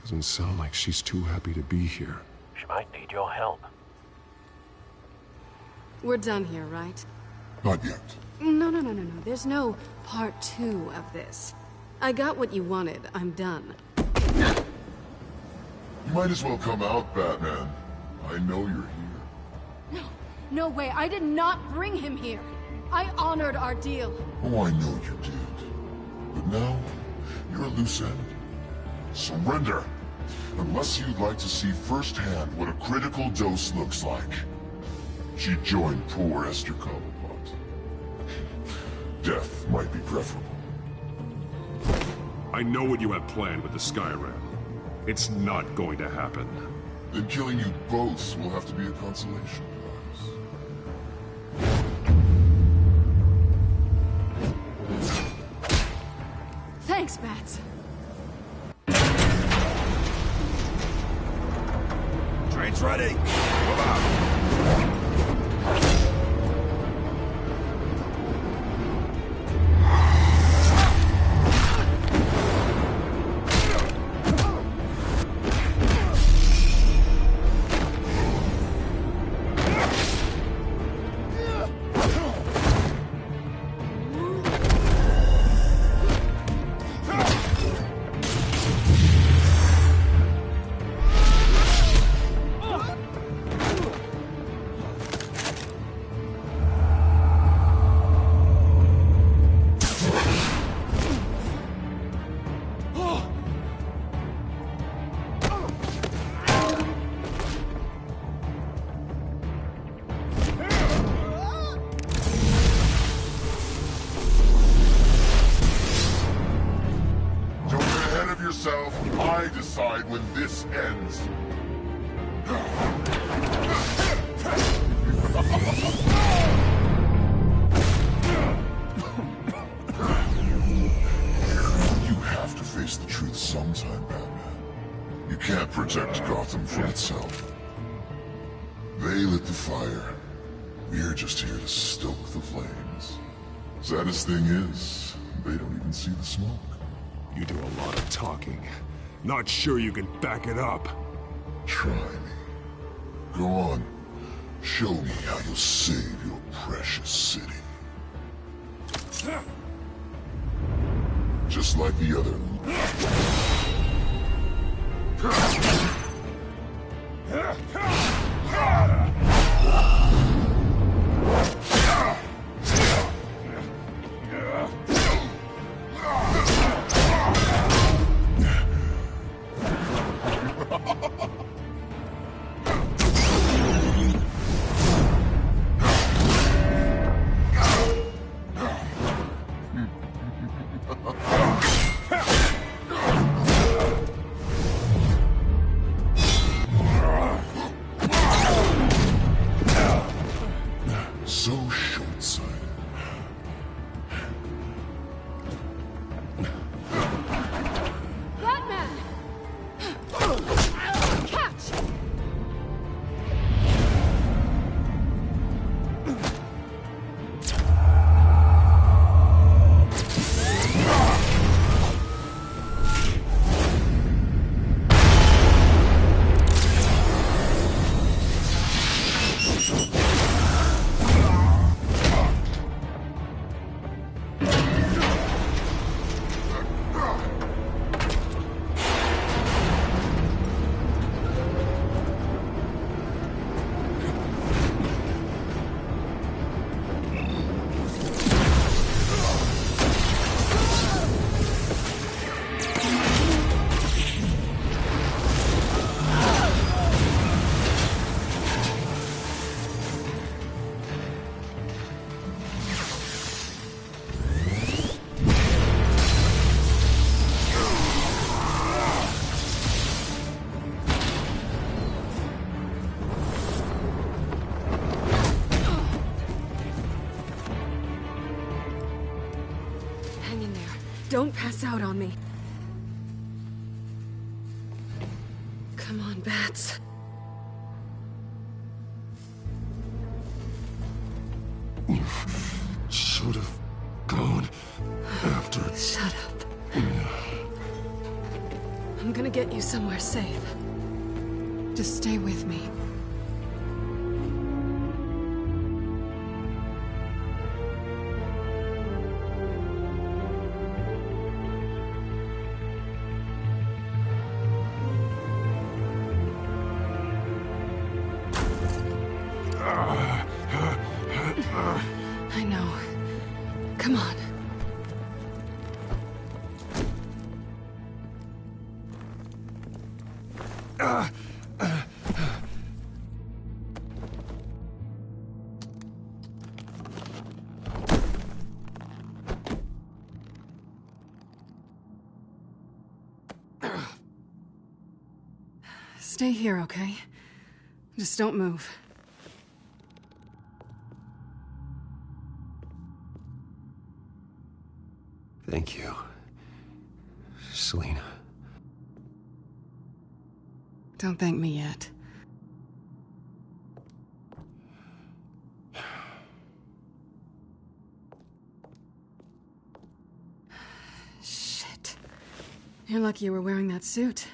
Doesn't sound like she's too happy to be here. She might need your help. We're done here, right? Not yet. No. There's no part 2 of this. I got what you wanted. I'm done. You might as well come out, Batman. I know you're here. No way. I did not bring him here. I honored our deal. Oh, I know you did. But now, you're a loose end. Surrender. Unless you'd like to see firsthand what a critical dose looks like. She joined poor Esther Cobblepot. Death might be preferable. I know what you have planned with the Skyrim. It's not going to happen. Then killing you both will have to be a consolation prize. Thanks, Bats. Train's ready. Move out. to stoke the flames. Saddest thing is, they don't even see the smoke. You do a lot of talking. Not sure you can back it up. Try me. Go on. Show me how you'll save your precious city. Just like the other. So short-sighted. Batman! Catch! Hang in there. Don't pass out on me. Come on, Bats. Should have gone after. Shut up. I'm gonna get you somewhere safe. Just stay with me. I know. Come on. Stay here, okay? Just don't move. Thank you, Selina. Don't thank me yet. Shit. You're lucky you were wearing that suit.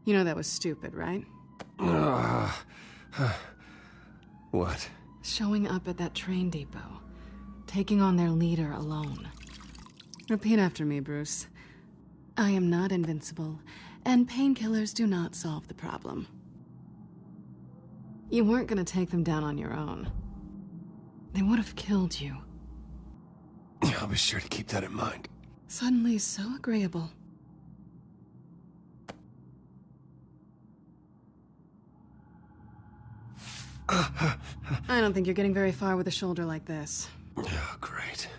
You know that was stupid, right? What? Showing up at that train depot. Taking on their leader alone. Repeat after me, Bruce. I am not invincible, and painkillers do not solve the problem. You weren't gonna take them down on your own. They would have killed you. I'll be sure to keep that in mind. Suddenly so agreeable. I don't think you're getting very far with a shoulder like this. Oh, great.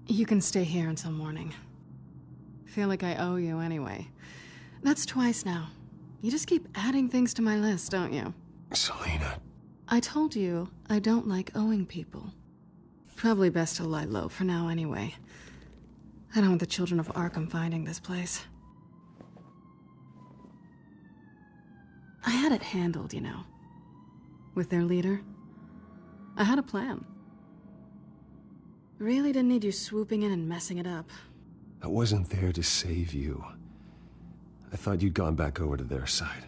You can stay here until morning. Feel like I owe you anyway. That's twice now. You just keep adding things to my list, don't you? Selina. I told you I don't like owing people. Probably best to lie low for now anyway. I don't want the children of Arkham finding this place. I had it handled, you know. With their leader. I had a plan. Really didn't need you swooping in and messing it up. I wasn't there to save you. I thought you'd gone back over to their side.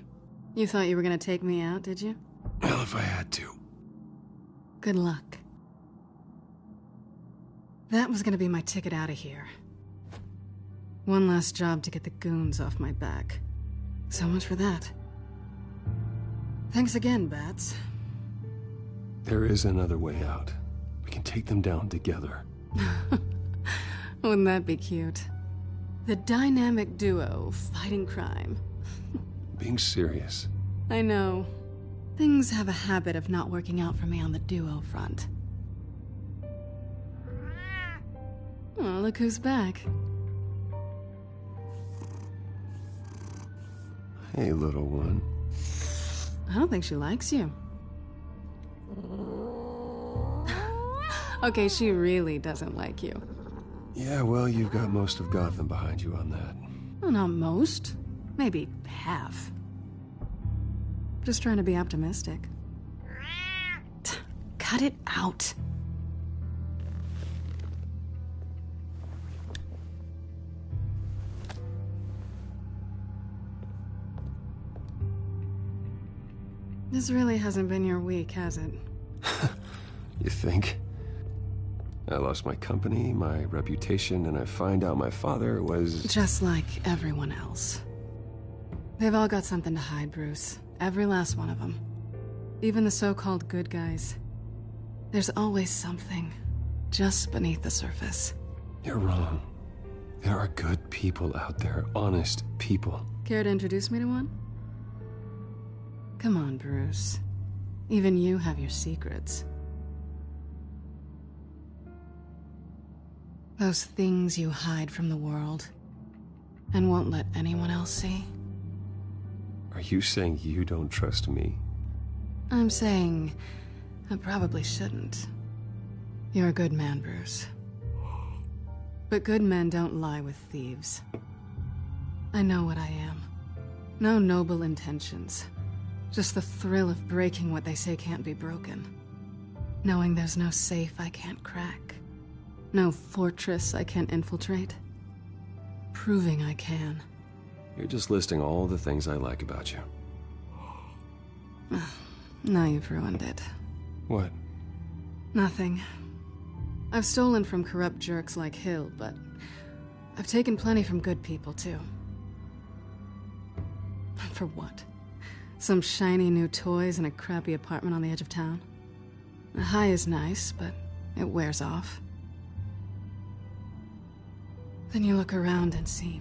You thought you were gonna take me out, did you? Well, if I had to. Good luck. That was gonna be my ticket out of here. One last job to get the goons off my back. So much for that. Thanks again, Bats. There is another way out. We can take them down together. Wouldn't that be cute? The dynamic duo fighting crime. Being serious. I know. Things have a habit of not working out for me on the duo front. Oh, look who's back. Hey, little one. I don't think she likes you. Okay, she really doesn't like you. Yeah, well, you've got most of Gotham behind you on that. Well, not most. Maybe half. Just trying to be optimistic. Cut it out. This really hasn't been your week, has it? You think? I lost my company, my reputation, and I find out my father was... Just like everyone else. They've all got something to hide, Bruce. Every last one of them. Even the so-called good guys. There's always something just beneath the surface. You're wrong. There are good people out there, honest people. Care to introduce me to one? Come on, Bruce. Even you have your secrets. Those things you hide from the world and won't let anyone else see. Are you saying you don't trust me? I'm saying I probably shouldn't. You're a good man, Bruce. But good men don't lie with thieves. I know what I am. No noble intentions. Just the thrill of breaking what they say can't be broken. Knowing there's no safe I can't crack. No fortress I can't infiltrate. Proving I can. You're just listing all the things I like about you. Now you've ruined it. What? Nothing. I've stolen from corrupt jerks like Hill, but I've taken plenty from good people, too. For what? Some shiny new toys and a crappy apartment on the edge of town? The high is nice, but it wears off. Then you look around and see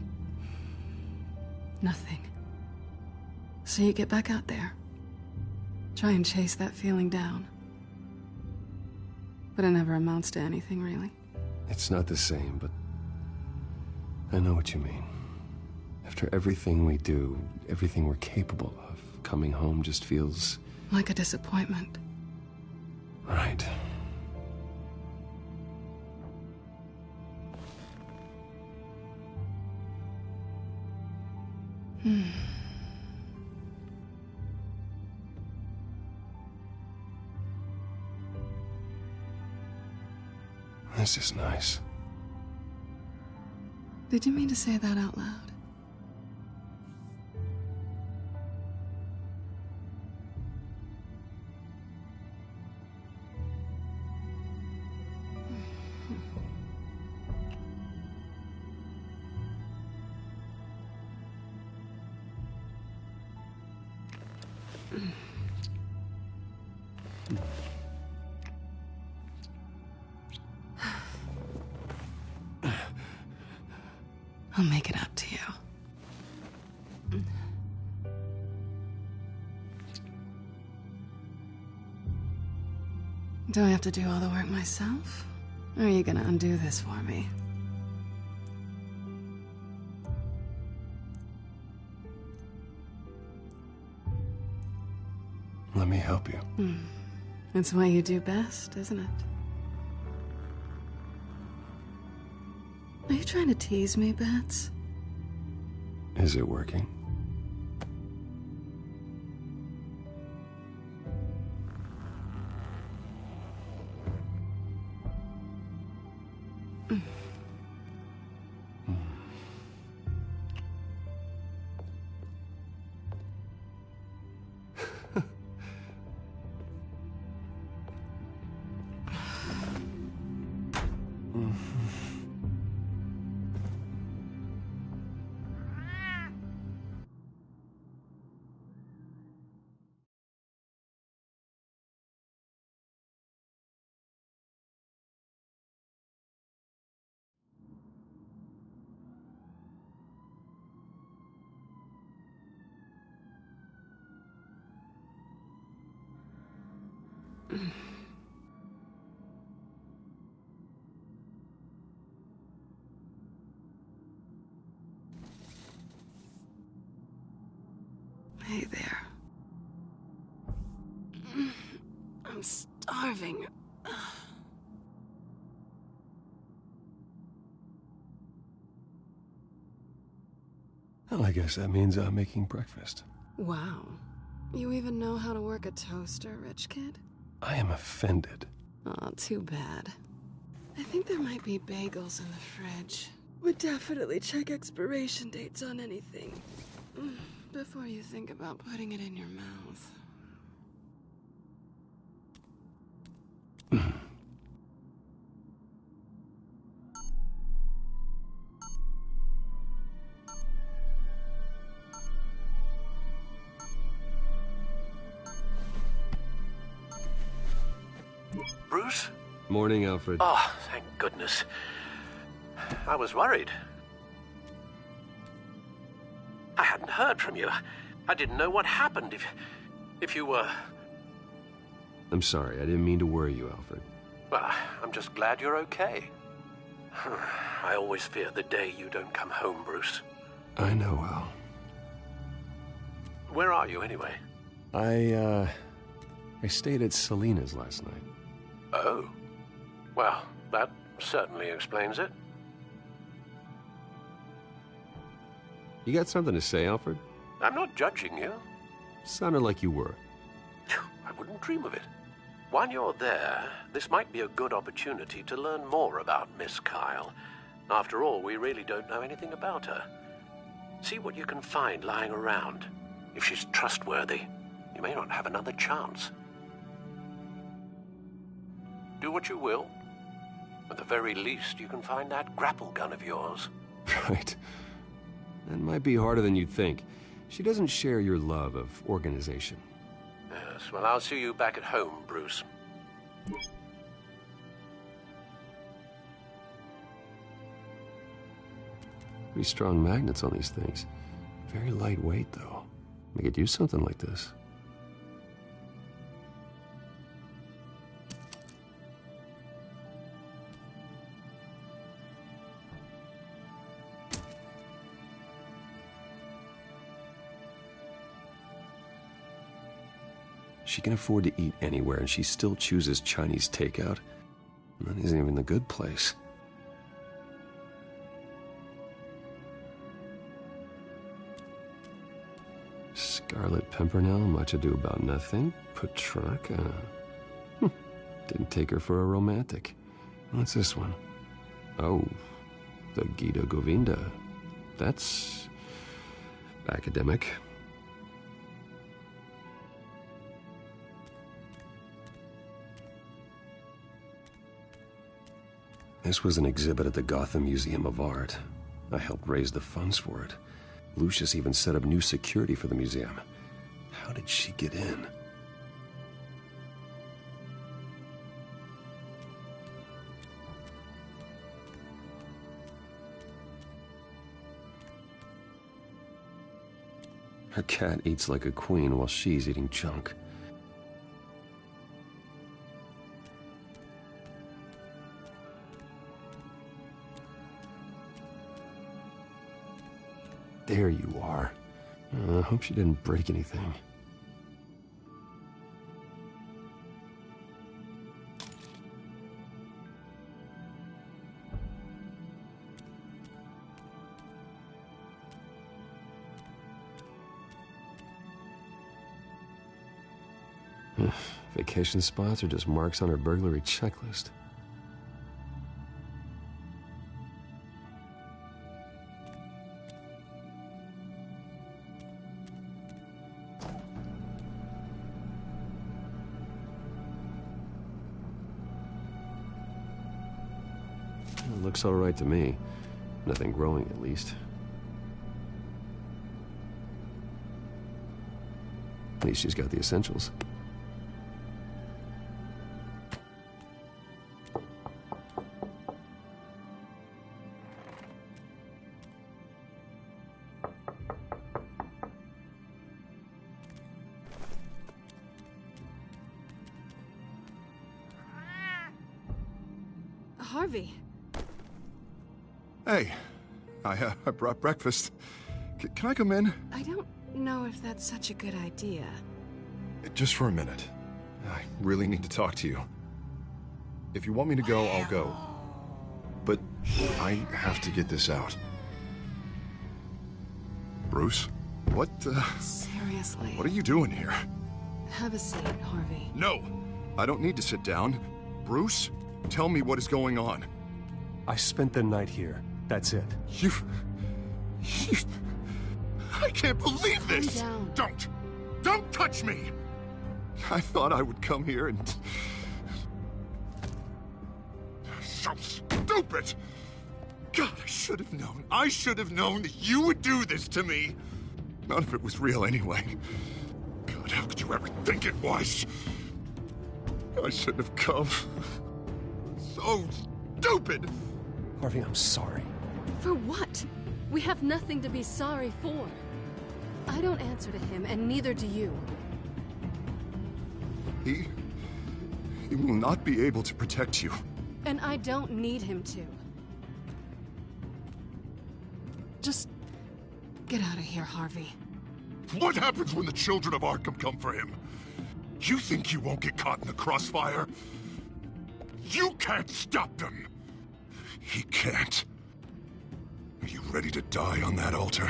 nothing. So you get back out there. Try and chase that feeling down. But it never amounts to anything, really. It's not the same, but I know what you mean. After everything we do, everything we're capable of, coming home just feels... like a disappointment. Right. This is nice. Did you mean to say that out loud? I'll make it up to you. Do I have to do all the work myself? Or are you gonna undo this for me? Let me help you. It's what you do best, isn't it? Are you trying to tease me, Bats? Is it working? Hey there. I'm starving. Well, I guess that means I'm making breakfast. Wow. You even know how to work a toaster, rich kid? I am offended. Aw, too bad. I think there might be bagels in the fridge. Would definitely check expiration dates on anything before you think about putting it in your mouth. Bruce? Morning, Alfred. Oh, thank goodness. I was worried. I hadn't heard from you. I didn't know what happened if you were... I'm sorry, I didn't mean to worry you, Alfred. Well, I'm just glad you're okay. I always fear the day you don't come home, Bruce. I know, Al. Where are you, anyway? I stayed at Selena's last night. Oh. Well, that certainly explains it. You got something to say, Alfred? I'm not judging you. Sounded like you were. I wouldn't dream of it. While you're there, this might be a good opportunity to learn more about Miss Kyle. After all, we really don't know anything about her. See what you can find lying around. If she's trustworthy, you may not have another chance. Do what you will. At the very least, you can find that grapple gun of yours. Right. That might be harder than you'd think. She doesn't share your love of organization. Yes, well, I'll see you back at home, Bruce. Pretty strong magnets on these things. Very lightweight, though. We could use something like this. She can afford to eat anywhere, and she still chooses Chinese takeout. And that isn't even the good place. Scarlet Pimpernel, Much Ado About Nothing, Petrarca. Didn't take her for a romantic. What's this one? Oh, the Gita Govinda. That's academic. This was an exhibit at the Gotham Museum of Art. I helped raise the funds for it. Lucius even set up new security for the museum. How did she get in? Her cat eats like a queen while she's eating junk. There you are. I hope she didn't break anything. Vacation spots are just marks on her burglary checklist. Looks all right to me. Nothing growing, at least. At least she's got the essentials. Harvey. Hey, I brought breakfast. Can I come in? I don't know if that's such a good idea. Just for a minute. I really need to talk to you. If you want me to go, I'll go. But I have to get this out. Bruce? What, Seriously. What are you doing here? Have a seat, Harvey. No! I don't need to sit down. Bruce, tell me what is going on. I spent the night here. That's it. You... I can't believe this! Calm down. Don't touch me! I thought I would come here and... So stupid! God, I should have known. I should have known that you would do this to me. None of it was real anyway. God, how could you ever think it was? I shouldn't have come. So stupid! Harvey, I'm sorry. For what? We have nothing to be sorry for. I don't answer to him, and neither do you. He will not be able to protect you. And I don't need him to. Just get out of here, Harvey. What happens when the children of Arkham come for him? You think you won't get caught in the crossfire? You can't stop them! He can't. Are you ready to die on that altar?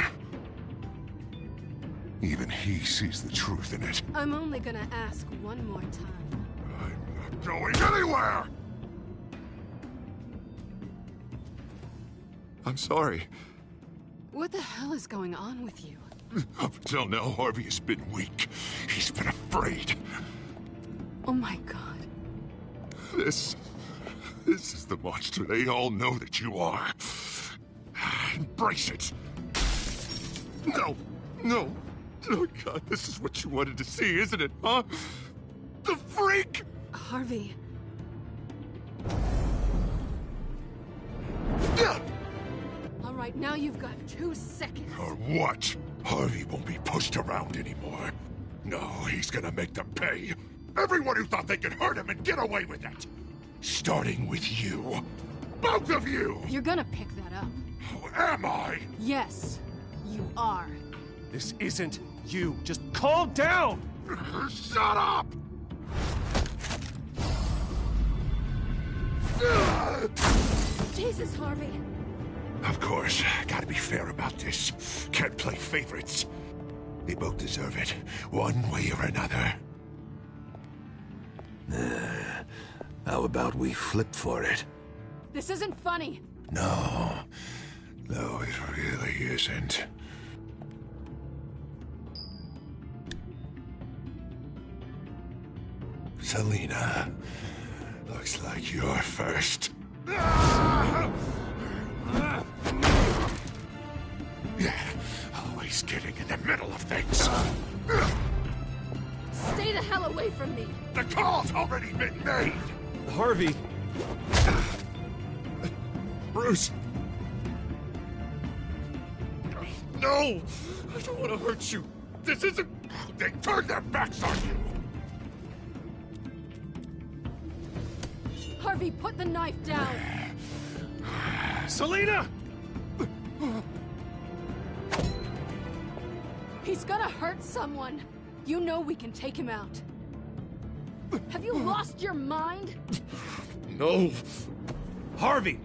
Even he sees the truth in it. I'm only gonna ask one more time. I'm not going anywhere! I'm sorry. What the hell is going on with you? Up until now, Harvey has been weak. He's been afraid. Oh my God. This is the monster they all know that you are. Embrace it. No. Oh God, this is what you wanted to see, isn't it, huh? The freak! Harvey. All right, now you've got 2 seconds. Or what? Harvey won't be pushed around anymore. No, he's gonna make them pay. Everyone who thought they could hurt him and get away with it. Starting with you. Both of you! You're gonna pick that up. Who am I? Yes, you are. This isn't you. Just calm down! Shut up! Jesus, Harvey. Of course, gotta be fair about this. Can't play favorites. They both deserve it, one way or another. How about we flip for it? This isn't funny. No, it really isn't. Selina, looks like you're first. Always getting in the middle of things. Stay the hell away from me. The call's already been made. Harvey. Bruce. No! I don't want to hurt you. This isn't... They turned their backs on you. Harvey, put the knife down. Selina! He's gonna hurt someone. You know we can take him out. Have you lost your mind? No. Harvey!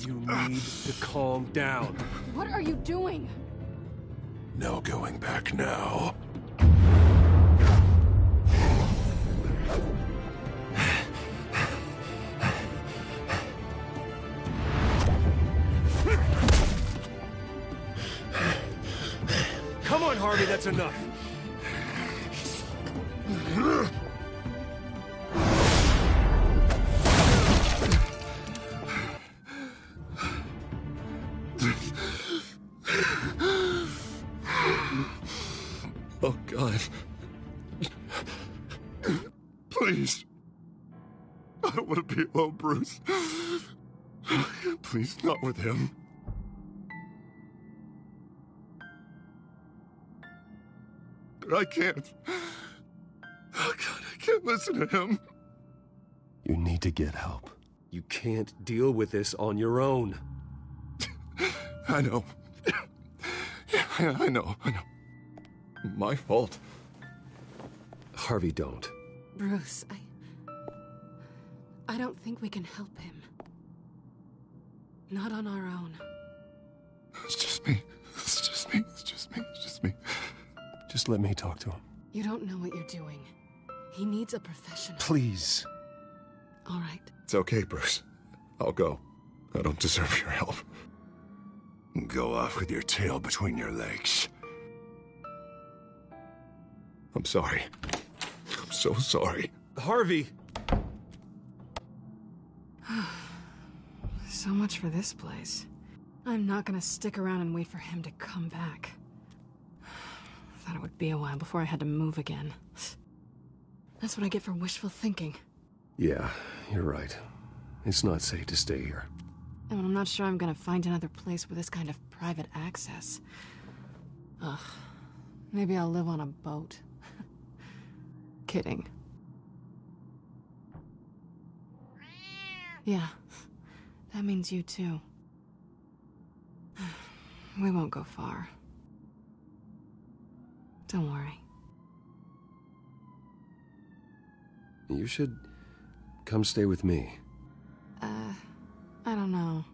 You need to calm down. What are you doing? No going back now. Come on, Harvey, that's enough. Bruce. Please, not with him. I can't. Oh, God, I can't listen to him. You need to get help. You can't deal with this on your own. I know. Yeah, I know. My fault. Harvey, don't. Bruce, I don't think we can help him. Not on our own. It's just me. It's just me. Just let me talk to him. You don't know what you're doing. He needs a professional. Please. All right. It's okay, Bruce. I'll go. I don't deserve your help. Go off with your tail between your legs. I'm sorry. I'm so sorry. Harvey! So much for this place. I'm not gonna stick around and wait for him to come back. Thought it would be a while before I had to move again. That's what I get for wishful thinking. Yeah, you're right. It's not safe to stay here. And I'm not sure I'm gonna find another place with this kind of private access. Ugh. Maybe I'll live on a boat. Kidding. Yeah. That means you too. We won't go far. Don't worry. You should come stay with me. I don't know.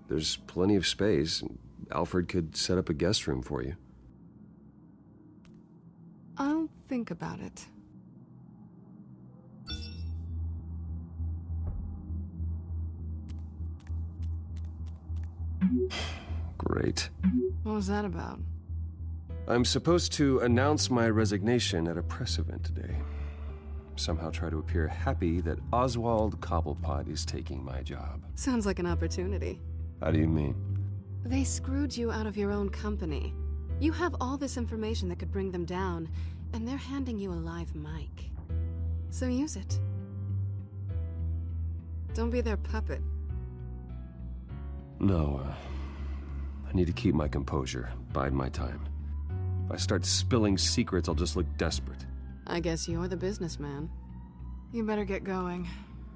There's plenty of space. Alfred could set up a guest room for you. I'll think about it. Great. What was that about? I'm supposed to announce my resignation at a press event today. Somehow try to appear happy that Oswald Cobblepot is taking my job. Sounds like an opportunity. How do you mean? They screwed you out of your own company. You have all this information that could bring them down, and they're handing you a live mic. So use it. Don't be their puppet. No, I need to keep my composure, bide my time. If I start spilling secrets, I'll just look desperate. I guess you're the businessman. You better get going.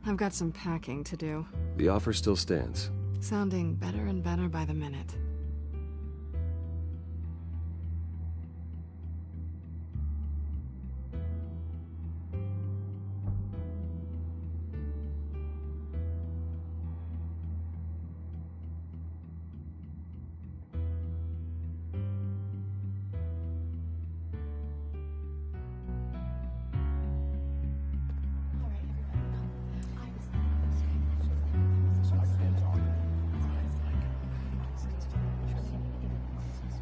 I've got some packing to do. The offer still stands. Sounding better and better by the minute.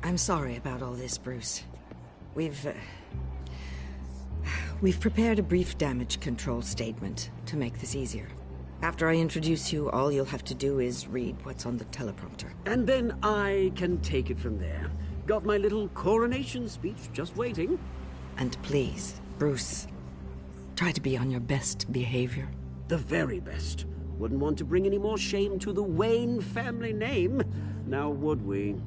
I'm sorry about all this, Bruce. We've prepared a brief damage control statement to make this easier. After I introduce you, all you'll have to do is read what's on the teleprompter. And then I can take it from there. Got my little coronation speech just waiting. And please, Bruce, try to be on your best behavior. The very best. Wouldn't want to bring any more shame to the Wayne family name, now would we?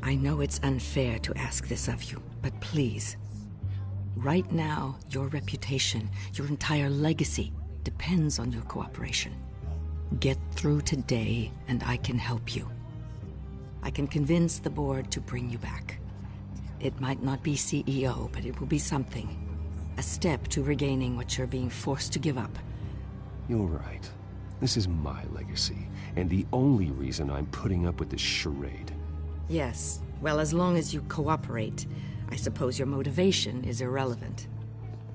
I know it's unfair to ask this of you, but please. Right now, your reputation, your entire legacy, depends on your cooperation. Get through today, and I can help you. I can convince the board to bring you back. It might not be CEO, but it will be something. A step to regaining what you're being forced to give up. You're right. This is my legacy, and the only reason I'm putting up with this charade. Yes. Well, as long as you cooperate, I suppose your motivation is irrelevant.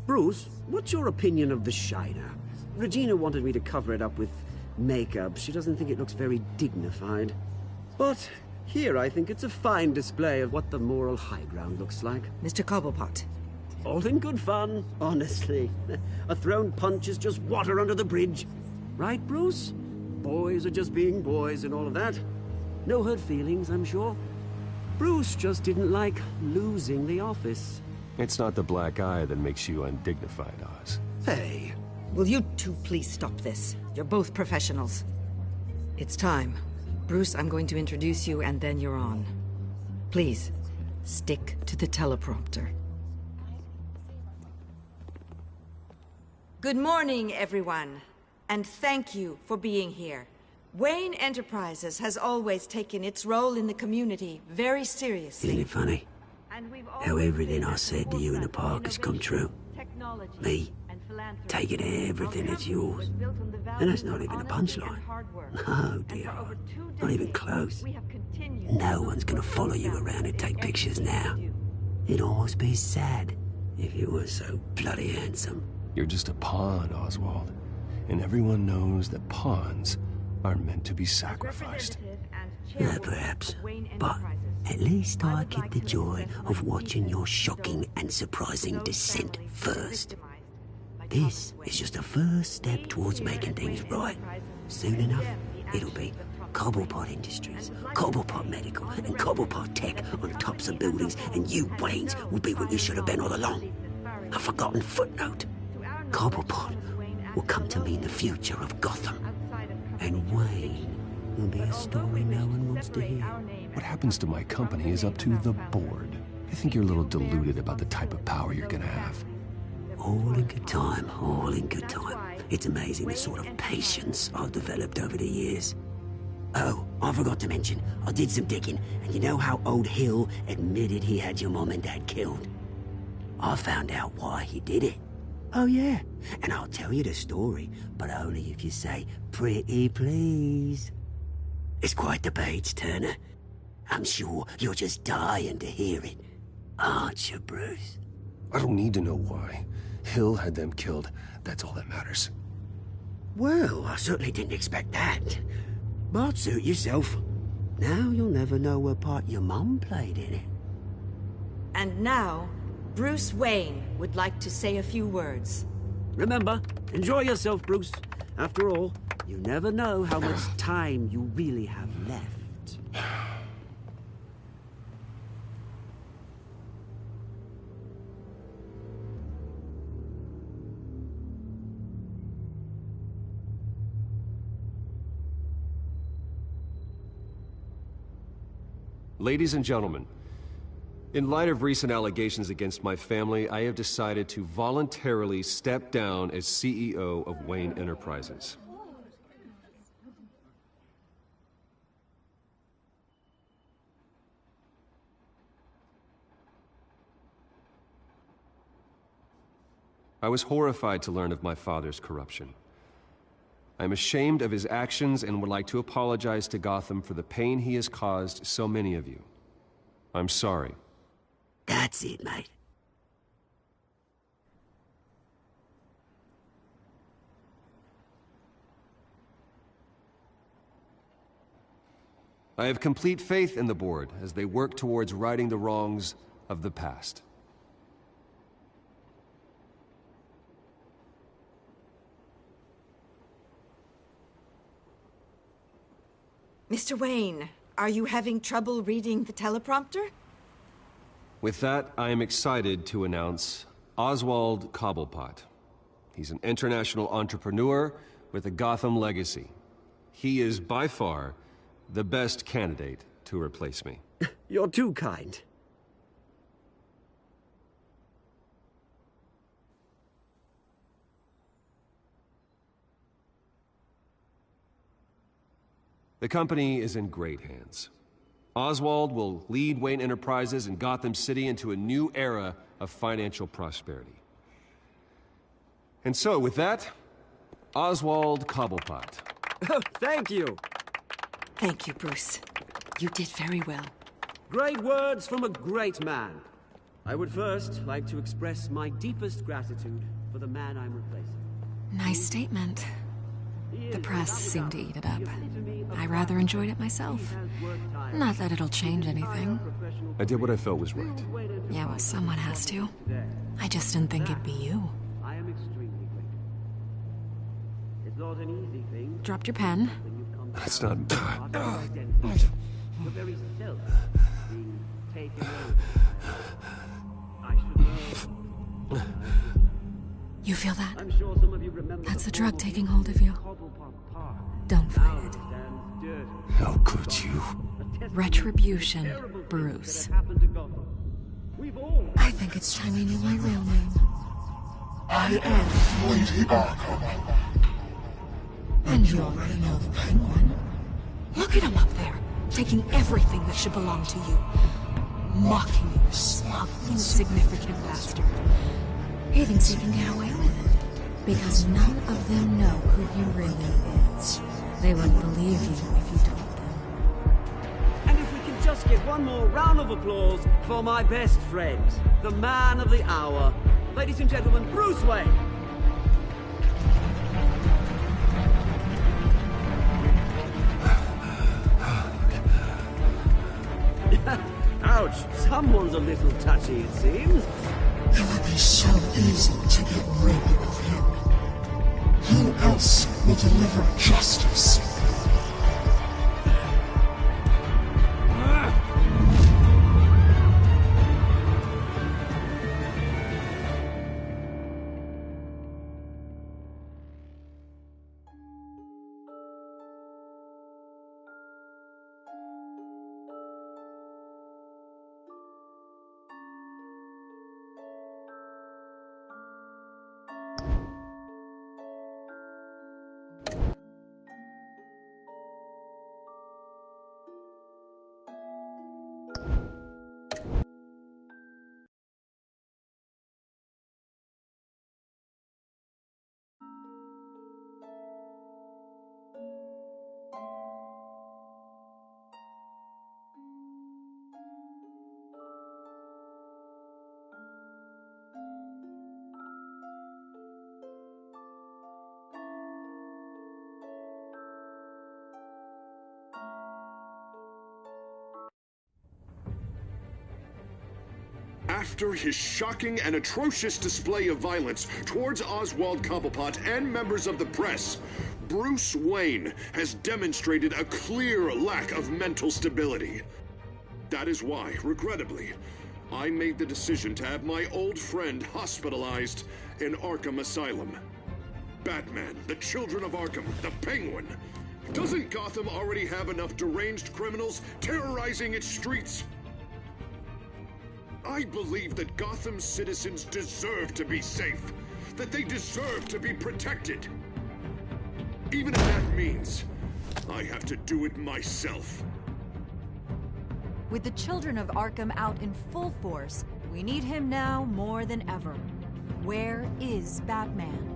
Bruce, what's your opinion of the Shiner? Regina wanted me to cover it up with makeup. She doesn't think it looks very dignified. But here I think it's a fine display of what the moral high ground looks like. Mr. Cobblepot. All in good fun, honestly. A thrown punch is just water under the bridge. Right, Bruce? Boys are just being boys and all of that. No hurt feelings, I'm sure. Bruce just didn't like losing the office. It's not the black eye that makes you undignified, Oz. Hey. Will you two please stop this? You're both professionals. It's time. Bruce, I'm going to introduce you and then you're on. Please, stick to the teleprompter. Good morning, everyone. And thank you for being here. Wayne Enterprises has always taken its role in the community very seriously. Isn't it funny? How everything I said to you in the park has come true. Me, taking everything that's yours. And that's not even a punchline. No, dear. Not even close. No one's gonna follow you around and take pictures now. It'd almost be sad if you were so bloody handsome. You're just a pawn, Oswald. And everyone knows that pawns are meant to be sacrificed. Perhaps. But at least I get the joy of watching your shocking and surprising descent first. This is just a first step towards making things right. Soon enough, it'll be Cobblepot Industries, Cobblepot Medical, and Cobblepot Tech on tops of buildings, and you, Waynes, will be what you should have been all along. A forgotten footnote. Cobblepot will come to mean the future of Gotham. And Wayne will be a story no one wants to hear. What happens to my company is up to the board. I think you're a little deluded about the type of power you're gonna have. All in good time, all in good time. It's amazing the sort of patience I've developed over the years. Oh, I forgot to mention, I did some digging, and you know how old Hill admitted he had your mom and dad killed? I found out why he did it. Oh yeah, and I'll tell you the story, but only if you say, pretty please. It's quite the page turner. I'm sure you're just dying to hear it, aren't you, Bruce? I don't need to know why. Hill had them killed. That's all that matters. Well, I certainly didn't expect that. But suit yourself. Now you'll never know what part your mum played in it. And now, Bruce Wayne would like to say a few words. Remember, enjoy yourself, Bruce. After all, you never know how much time you really have left. Ladies and gentlemen, in light of recent allegations against my family, I have decided to voluntarily step down as CEO of Wayne Enterprises. I was horrified to learn of my father's corruption. I am ashamed of his actions and would like to apologize to Gotham for the pain he has caused so many of you. I'm sorry. That's it, mate. I have complete faith in the board as they work towards righting the wrongs of the past. Mr. Wayne, are you having trouble reading the teleprompter? With that, I am excited to announce Oswald Cobblepot. He's an international entrepreneur with a Gotham legacy. He is by far the best candidate to replace me. You're too kind. The company is in great hands. Oswald will lead Wayne Enterprises and Gotham City into a new era of financial prosperity. And so, with that, Oswald Cobblepot. Thank you. Thank you, Bruce. You did very well. Great words from a great man. I would first like to express my deepest gratitude for the man I'm replacing. Nice statement. The press seemed to eat it up. I rather enjoyed it myself. Not that it'll change anything. I did what I felt was right. Yeah, well, someone has to. I just didn't think it'd be you. I am extremely grateful. It's not an easy thing. Dropped your pen. That's not... Your very self being taken over. I should know. You feel that? I'm sure some of you remember That's the drug taking hold of you. Don't fight it. How could you? Retribution, Bruce. I think it's time you knew my real name. I am Lady Arkham. And you already know the Penguin. Look at him up there, taking everything that should belong to you. Mocking you, smug, insignificant bastard. He thinks he can get away with it. Because none of them know who he really is. They wouldn't believe you if you told them. And if we can just get one more round of applause for my best friend, the man of the hour, ladies and gentlemen, Bruce Wayne. Ouch, someone's a little touchy, it seems. It would be so easy to get rid of him. Who else will deliver justice? After his shocking and atrocious display of violence towards Oswald Cobblepot and members of the press, Bruce Wayne has demonstrated a clear lack of mental stability. That is why, regrettably, I made the decision to have my old friend hospitalized in Arkham Asylum. Batman, the Children of Arkham, the Penguin. Doesn't Gotham already have enough deranged criminals terrorizing its streets? I believe that Gotham's citizens deserve to be safe, that they deserve to be protected. Even if that means I have to do it myself. With the Children of Arkham out in full force, we need him now more than ever. Where is Batman?